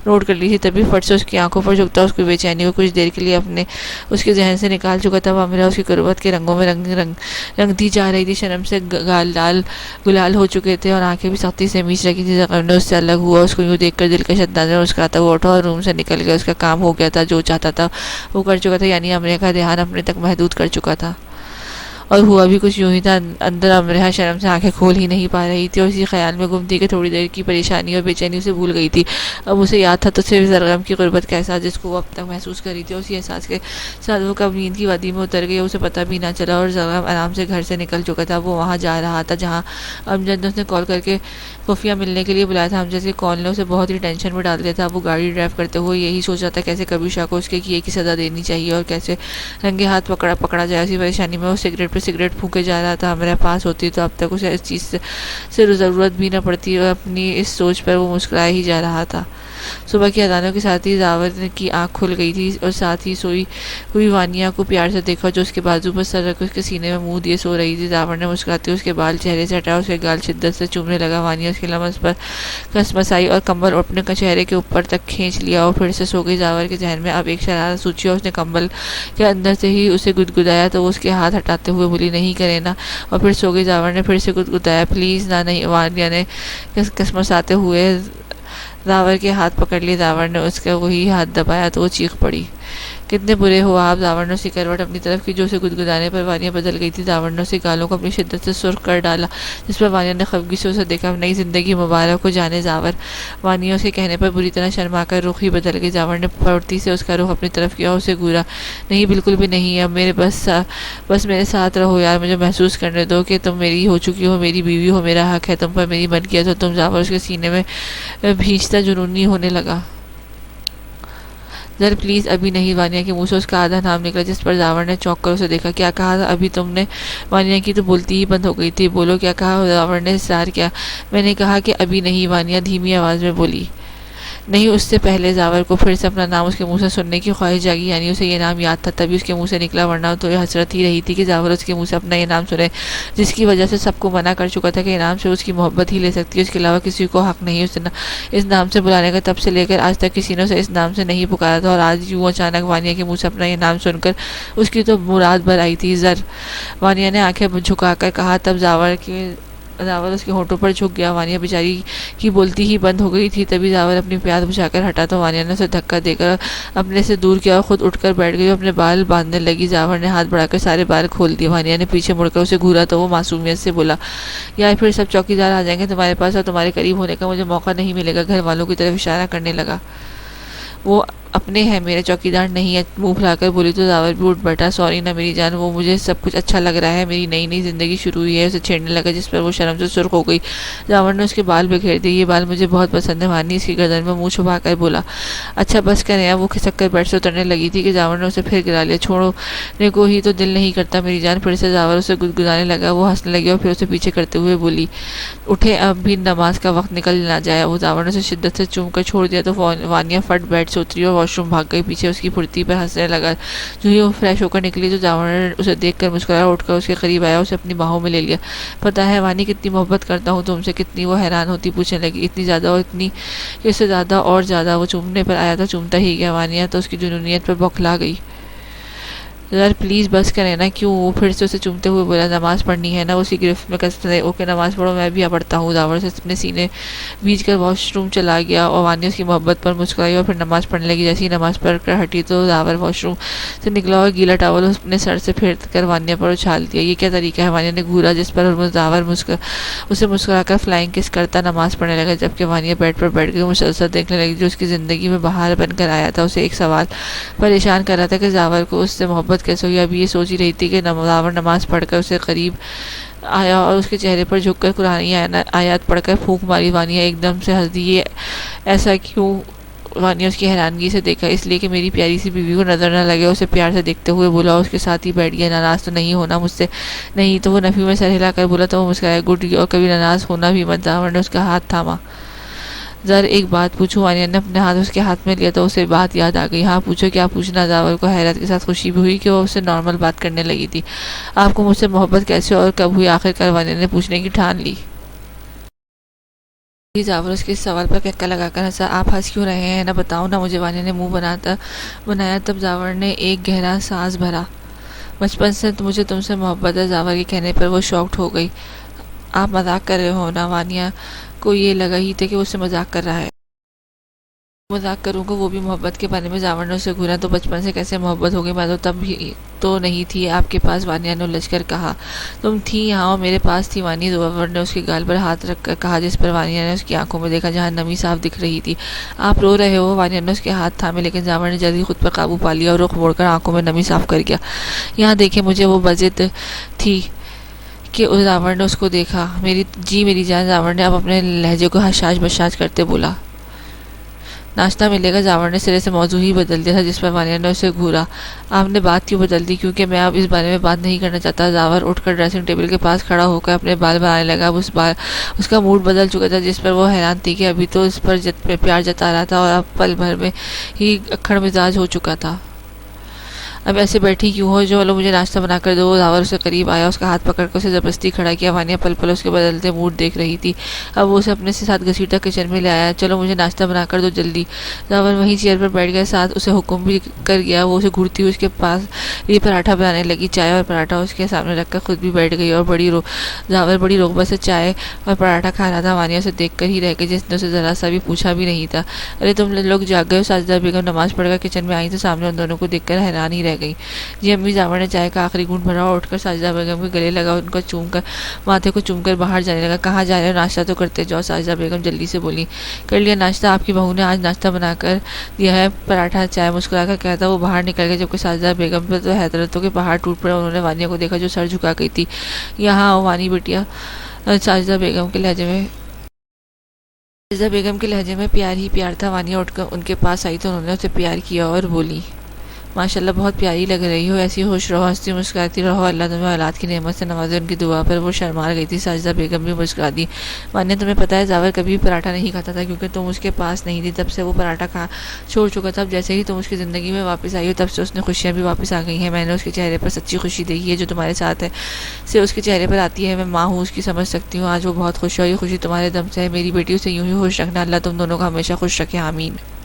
B: نوٹ کر لی تھی، تبھی فٹ سے اس کی آنکھوں پر جھکتا اس کی بے چینی کو کچھ دیر کے لیے اس کے ذہن سے نکال چکا تھا۔ وہ امرہ اس کی قربت کے رنگوں میں رنگتی جا رہی تھی، شرم سے گال لال گلال ہو چکے تھے اور آنکھیں بھی سختی سے میچ رکھی تھی۔ زرغم نے اس سے الگ ہوا، اس کو یوں دیکھ کر دلکش انداز میں مسکراتا ہوا اٹھا اور روم سے نکل گیا۔ اس کا کام ہو گیا تھا، جو چاہتا تھا وہ کر چکا تھا، یعنی امرہ کا دھیان اپنے تک محدود کر چکا تھا، اور ہوا بھی کچھ یوں ہی تھا۔ اندر امرہ شرم سے آنکھیں کھول ہی نہیں پا رہی تھی اور اسی خیال میں گم تھی کہ تھوڑی دیر کی پریشانی اور بے چینی اسے بھول گئی تھی۔ اب اسے یاد تھا تو صرف زرغم کی قربت کا احساس جس کو وہ اب تک محسوس کر رہی تھی، اور اسی احساس کے ساتھ وہ کب نیند کی وادی میں اتر گئی اسے پتہ بھی نہ چلا، اور زرغم آرام سے گھر سے نکل چکا تھا۔ وہ وہاں جا رہا تھا جہاں امجد نے اس نے کال کر کے خفیہ ملنے کے لیے بلایا تھا۔ امجد کی کال نے اسے بہت ہی ٹینشن میں ڈال دیا تھا۔ وہ گاڑی ڈرائیو کرتے ہوئے یہی سوچ رہا تھا کیسے کبیوشا کو اس کے کیے کی سزا دینی چاہیے اور کیسے رنگے ہاتھ پکڑا جائے۔ اسی پریشانی میں وہ سگریٹ پہ سگریٹ پھونکے جا رہا تھا۔ امرہ پاس ہوتی تو اب تک اسے اس چیز سے ضرورت بھی نہ پڑتی، اور اپنی اس سوچ پر وہ مسکرایا ہی جا رہا تھا۔ صبح کی اذانوں کے ساتھ ہی زاور کی آنکھ کھل گئی تھی اور ساتھ ہی سوئی ہوئی وانیا کو پیار سے دیکھا جو اس کے بازو پر سر رکھ اس کے سینے میں منہ دیے سو رہی تھی۔ زاور نے مسکراتے اس کے بال چہرے سے ہٹا، اس کے گال شدت سے چومنے لگا۔ وانیا اس کے لمس پر کسمسائی اور کمبل اپنے چہرے کے اوپر تک کھینچ لیا اور پھر سے سو گئی۔ زاور کے ذہن میں اب ایک شرارت سوچی اور اس نے کمبل کے اندر سے ہی اسے گدگدایا تو وہ اس کے ہاتھ ہٹاتے ہوئے بولی، نہیں کرے نا، اور پھر سو گئی۔ زاور نے پھر سے گدگدایا، پلیز نہ، نہیں۔ وانیا نے کسمساتے ہوئے زاور کے ہاتھ پکڑ لیے۔ زاور نے اس کا وہی ہاتھ دبایا تو وہ چیخ پڑی، کتنے برے ہو آپ؟ زاور نے اسی کروٹ اپنی طرف کی جو اسے گدگدانے پر وانیا بدل گئی تھی۔ زاور نے اسے گالوں کو اپنی شدت سے سرخ کر ڈالا، جس پر وانیا نے خفگی سے اسے دیکھا۔ نئی زندگی مبارک ہو جانے زاور۔ وانیا اس کے کہنے پر بری طرح شرما کر رخ ہی بدل گئی۔ زاور نے پھرتی سے اس کا رخ اپنی طرف کیا اور اسے گھورا، نہیں بالکل بھی نہیں، اب میرے بس میرے ساتھ رہو یار، مجھے محسوس کرنے دو کہ تم میری ہو چکی ہو، میری بیوی ہو، میرا حق ہے تم پر، میری من کیا تو تم۔ زاور اس کے سینے میں بھینچتا جنونی ہونے لگا، زر پلیز ابھی نہیں۔ وانیا کے منہ سے اس کا آدھا نام نکلا، جس پر زاور نے چونک کر اسے دیکھا۔ کیا کہا تھا ابھی تم نے؟ وانیا کی تو بولتی ہی بند ہو گئی تھی۔ بولو کیا کہا؟ زاور نے اصرار کیا۔ میں نے کہا کہ ابھی نہیں، وانیا دھیمی آواز میں بولی۔ نہیں اس سے پہلے زاور کو پھر سے اپنا نام اس کے منہ سے سننے کی خواہش جاگی، یعنی اسے یہ نام یاد تھا تبھی اس کے منہ سے نکلا، ورنہ تو یہ حسرت ہی رہی تھی کہ زاور اس کے منہ سے اپنا یہ نام سنے جس کی وجہ سے سب کو منع کر چکا تھا کہ یہ نام سے اس کی محبت ہی لے سکتی ہے، اس کے علاوہ کسی کو حق نہیں اس نام سے بلانے کا۔ تب سے لے کر آج تک کسی نے اسے اس نام سے نہیں پکارا تھا، اور آج یوں اچانک وانیا کے منہ سے اپنا یہ نام سن کر اس کی تو مراد بھر آئی تھی۔ زر، وانیا نے آنکھیں جھکا کر کہا۔ تب زاور کے
A: زاور اس کے ہونٹوں پر جھک گیا۔ وانیہ بیچاری کی بولتی ہی بند ہو گئی تھی، تبھی زاور اپنی پیاس بجھا کر ہٹا تو وانیہ نے اسے دھکا دے کر اپنے سے دور کیا اور خود اٹھ کر بیٹھ گئی اور اپنے بال باندھنے لگی۔ زاور نے ہاتھ بڑھا کر سارے بال کھول دیے۔ وانیہ نے پیچھے مڑ کر اسے گھورا تو وہ معصومیت سے بولا، یا پھر سب چوکیدار آ جائیں گے تمہارے پاس اور تمہارے قریب ہونے کا مجھے موقع نہیں ملے گا۔ گھر والوں کی طرف اشارہ کرنے لگا۔ وہ اپنے ہیں، میرے چوکیدار نہیں ہے، منہ پھیلا کر بولی تو زاور بھی اٹھ بیٹھا۔ سوری نا میری جان، وہ مجھے سب کچھ اچھا لگ رہا ہے، میری نئی نئی زندگی شروع ہوئی ہے۔ اسے چھیڑنے لگا جس پر وہ شرم سے سرخ ہو گئی۔ زاور نے اس کے بال بکھیر دیے۔ یہ بال مجھے بہت پسند ہے، وانی اس کی گردن میں منہ چھپا کر بولا۔ اچھا بس کریں اب۔ وہ کھسک کر بیٹھ سے اترنے لگی تھی کہ زاور نے اسے پھر گرا لیا۔ چھوڑنے کو ہی تو دل نہیں کرتا میری جان۔ پھر سے زاور اسے گدگدانے لگا۔ وہ ہنسنے لگی اور پھر اسے پیچھے کرتے ہوئے بولی، اٹھے اب بھی نماز کا وقت نکل نہ جائے۔ وہ زاور نے اسے شدت سے چوم کر چھوڑ دیا تو وانیہ فٹ بیڈ سے اتری اور واش روم بھاگ گئی۔ پیچھے اس کی پھرتی پر ہنسنے لگا۔ جو ہی وہ فریش ہو کر نکلی تو زاور نے اسے دیکھ کر مسکرایا، اٹھ کر اس کے قریب آیا، اسے اپنی باہوں میں لے لیا۔ پتہ ہے وانی کتنی محبت کرتا ہوں تم سے، کتنی؟ وہ حیران ہوتی پوچھنے لگی۔ اتنی زیادہ اور اتنی کہ اس سے زیادہ اور زیادہ۔ وہ چومنے پر آیا تو چومتا ہی گیا۔ وانیہ تو اس کی جنونیت پر بوکھلا گئی۔ ذرا پلیز بس کریں نا۔ کیوں؟ وہ پھر سے اسے چومتے ہوئے بولا، نماز پڑھنی ہے نا۔ اسی گرفت میں کس طرح اوکے نماز پڑھو، میں بھی پڑھتا ہوں۔ زاور سے اپنے سینے بیچ کر واش روم چلا گیا اور وانیہ اس کی محبت پر مسکرائی اور پھر نماز پڑھنے لگی۔ جیسے ہی نماز پڑھ کر ہٹی تو زاور واش روم سے نکلا اور گیلا ٹاول اپنے سر سے پھیر کر وانیہ پر اچھال دیا۔ یہ کیا طریقہ ہے؟ وانیہ نے گھورا، جس پر زاور اسے مسکرا کر فلائنگ کس کرتا نماز پڑھنے لگا، جبکہ وانیہ بیڈ پر بیٹھ گئی مسلسل دیکھنے لگی جو اس کی زندگی میں بہار بن کر آیا تھا۔ اسے ایک سوال پریشان کر رہا تھا کہ زاور کو اس سے محبت کیسے ہوئی۔ ابھی یہ سوچ ہی رہی تھی کہ زاور نماز پڑھ کر اسے قریب آیا اور اس کے چہرے پر جھک کر قرآنی آیات پڑھ کر پھونک ماری۔ وانیہ ایک دم سے ہنس دی۔ یہ ایسا کیوں؟ وانیہ اس کی حیرانگی سے دیکھا۔ اس لیے کہ میری پیاری سی بیوی کو نظر نہ لگے۔ اسے پیار سے دیکھتے ہوئے بولا، اس کے ساتھ ہی بیٹھ گیا۔ ناراض تو نہیں ہونا مجھ سے؟ نہیں تو؟ وہ نفی میں سر ہلا کر بولا تو وہ مسکرایا۔ گڈ، اور کبھی ناراض ہونا بھی مت۔ زاور نے اس کا ہاتھ تھاما۔ ذرا ایک بات پوچھوں؟ وانیہ نے اپنے ہاتھ اس کے ہاتھ میں لیا تو اسے بات یاد آ گئی۔ ہاں پوچھو، کیا پوچھنا؟ زاور کو حیرت کے ساتھ خوشی بھی ہوئی کہ وہ اس سے نارمل بات کرنے لگی تھی۔ آپ کو مجھ سے محبت کیسے اور کب ہوئی؟ آخر کار وانیہ نے پوچھنے کی ٹھان لی۔ زاور اس کے اس سوال پر کہکا لگا کر ہنسا۔ آپ ہنس کیوں رہے ہیں؟ نہ بتاؤ نا مجھے۔ وانیہ نے منہ بنایا۔ تب زاور نے ایک گہرا سانس بھرا۔ بچپن سے مجھے تم سے محبت ہے۔ زاور کے کہنے پر وہ شاکڈ ہو گئی۔ آپ مذاق کر رہے ہو نا؟ وانیہ کو یہ لگا ہی تھا کہ وہ اس سے مذاق کر رہا ہے۔ مذاق کروں گا، وہ بھی محبت کے بارے میں؟ زاور نے اسے گھورا۔ تو بچپن سے کیسے محبت ہو گئی؟ میں تو تب بھی تو نہیں تھی آپ کے پاس، وانیہ نے الجھ کر کہا۔ تم تھی یہاں اور میرے پاس تھی وانی۔ زاور نے اس کے گال پر ہاتھ رکھ کر کہا، جس پر وانیہ نے اس کی آنکھوں میں دیکھا جہاں نمی صاف دکھ رہی تھی۔ آپ رو رہے ہو؟ وانیہ نے اس کے ہاتھ تھامے، لیکن زاور نے جلدی خود پر قابو پا لیا اور رخ موڑ کر آنکھوں میں نمی صاف کر گیا۔ یہاں دیکھیں مجھے۔ وہ بضد تھی کہ زاور نے اس کو دیکھا۔ میری جان۔ زاور نے اب اپنے لہجے کو حشاش بشاش کرتے بولا۔ ناشتہ ملے گا۔ زاور نے سرے سے موضوع ہی بدل دیا تھا، جس پر وانیہ نے اسے گھورا۔ آپ نے بات کیوں بدل دی؟ کیونکہ میں اب اس بارے میں بات نہیں کرنا چاہتا۔ زاور اٹھ کر ڈریسنگ ٹیبل کے پاس کھڑا ہو کر اپنے بال بنانے لگا۔ اب اس کا موڈ بدل چکا تھا، جس پر وہ حیران تھی کہ ابھی تو اس پر پیار جتا رہا تھا اور اب پل بھر میں ہی اکھڑ مزاج ہو چکا تھا۔ اب ایسے بیٹھی کیوں ہو؟ چلو مجھے ناشتہ بنا کر دو۔ زاور اسے قریب آیا، اس کا ہاتھ پکڑ کر اسے زبردستی کھڑا کیا۔ وانیہ پل پل اس کے بدلتے موڈ دیکھ رہی تھی۔ اب وہ اسے اپنے سے ساتھ گھسیٹا کچن میں لے آیا۔ چلو مجھے ناشتہ بنا کر دو جلدی۔ زاور وہیں چیئر پر بیٹھ گیا، ساتھ اسے حکم بھی کر گیا۔ وہ اسے گھورتی ہوئی اس کے پاس یہ پراٹھا بنانے لگی۔ چائے اور پراٹھا اس کے سامنے رکھ کر خود بھی بیٹھ گئی اور زاور بڑی رغبت سے چائے اور پراٹھا کھا رہا تھا۔ وانیہ اسے دیکھ کر ہی رہ گئی، جس نے اسے ذرا سا بھی پوچھا بھی نہیں تھا۔ ارے تم لوگ جاگ گئے ہو؟ ساجدہ بیگم نماز پڑھ کر کچن میں آئی تو سامنے ان دونوں کو دیکھ کر حیران ہی رہ گئی۔ جی امی۔ زاور نے چائے کا آخری گھونٹ بھرا اور اٹھ کر ساجدہ بیگم کے گلے لگا، ان کو چوم کر ماتھے کو چوم کر باہر جانے لگا۔ کہاں جا رہے ہو؟ ناشتہ تو کرتے جاؤ۔ ساجدہ بیگم جلدی سے بولی۔ کر لیا ناشتہ، آپ کی بہو نے آج ناشتہ بنا کر دیا ہے، پراٹھا چائے۔ مسکرا کر کہتا وہ باہر نکل گیا، جبکہ ساجدہ بیگم پر تو حیرتوں کے پہاڑ ٹوٹ پڑے۔ انہوں نے وانیہ کو دیکھا جو سر جھکا گئی تھی۔ یہاں آؤ وانی بیٹیا۔ ساجدہ بیگم کے لہجے میں پیار ہی پیار تھا۔ وانیہ اٹھ کر ان کے پاس آئی تو انہوں نے اسے پیار کیا اور بولی، ماشاءاللہ بہت پیاری لگ رہی ہو، ایسی خوش رہو، ہنستی مسکراتی رہو، اللہ تمہیں اولاد کی نعمت سے نوازے۔ ان کی دعا پر وہ شرما گئی تھی۔ ساجدہ بیگم بھی مسکرا دی۔ وانیہ تمہیں پتہ ہے زاور کبھی بھی پراٹھا نہیں کھاتا تھا کیونکہ تم اس کے پاس نہیں تھی، تب سے وہ پراٹھا کھا چھوڑ چکا تھا۔ اب جیسے ہی تم اس کی زندگی میں واپس آئی ہو تب سے اس نے خوشیاں بھی واپس آ گئی ہیں۔ میں نے اس کے چہرے پر سچی خوشی دیکھی ہے جو تمہارے ساتھ ہے سے اس کے چہرے پر آتی ہے۔ میں ماں ہوں، اس کی سمجھ سکتی ہوں۔ آج وہ بہت خوش ہے اور یہ خوشی تمہارے دم سے ہے۔ میری بیٹی اسے یوں ہی خوش رکھنا، اللہ تم دونوں کو ہمیشہ خوش رکھے، آمین۔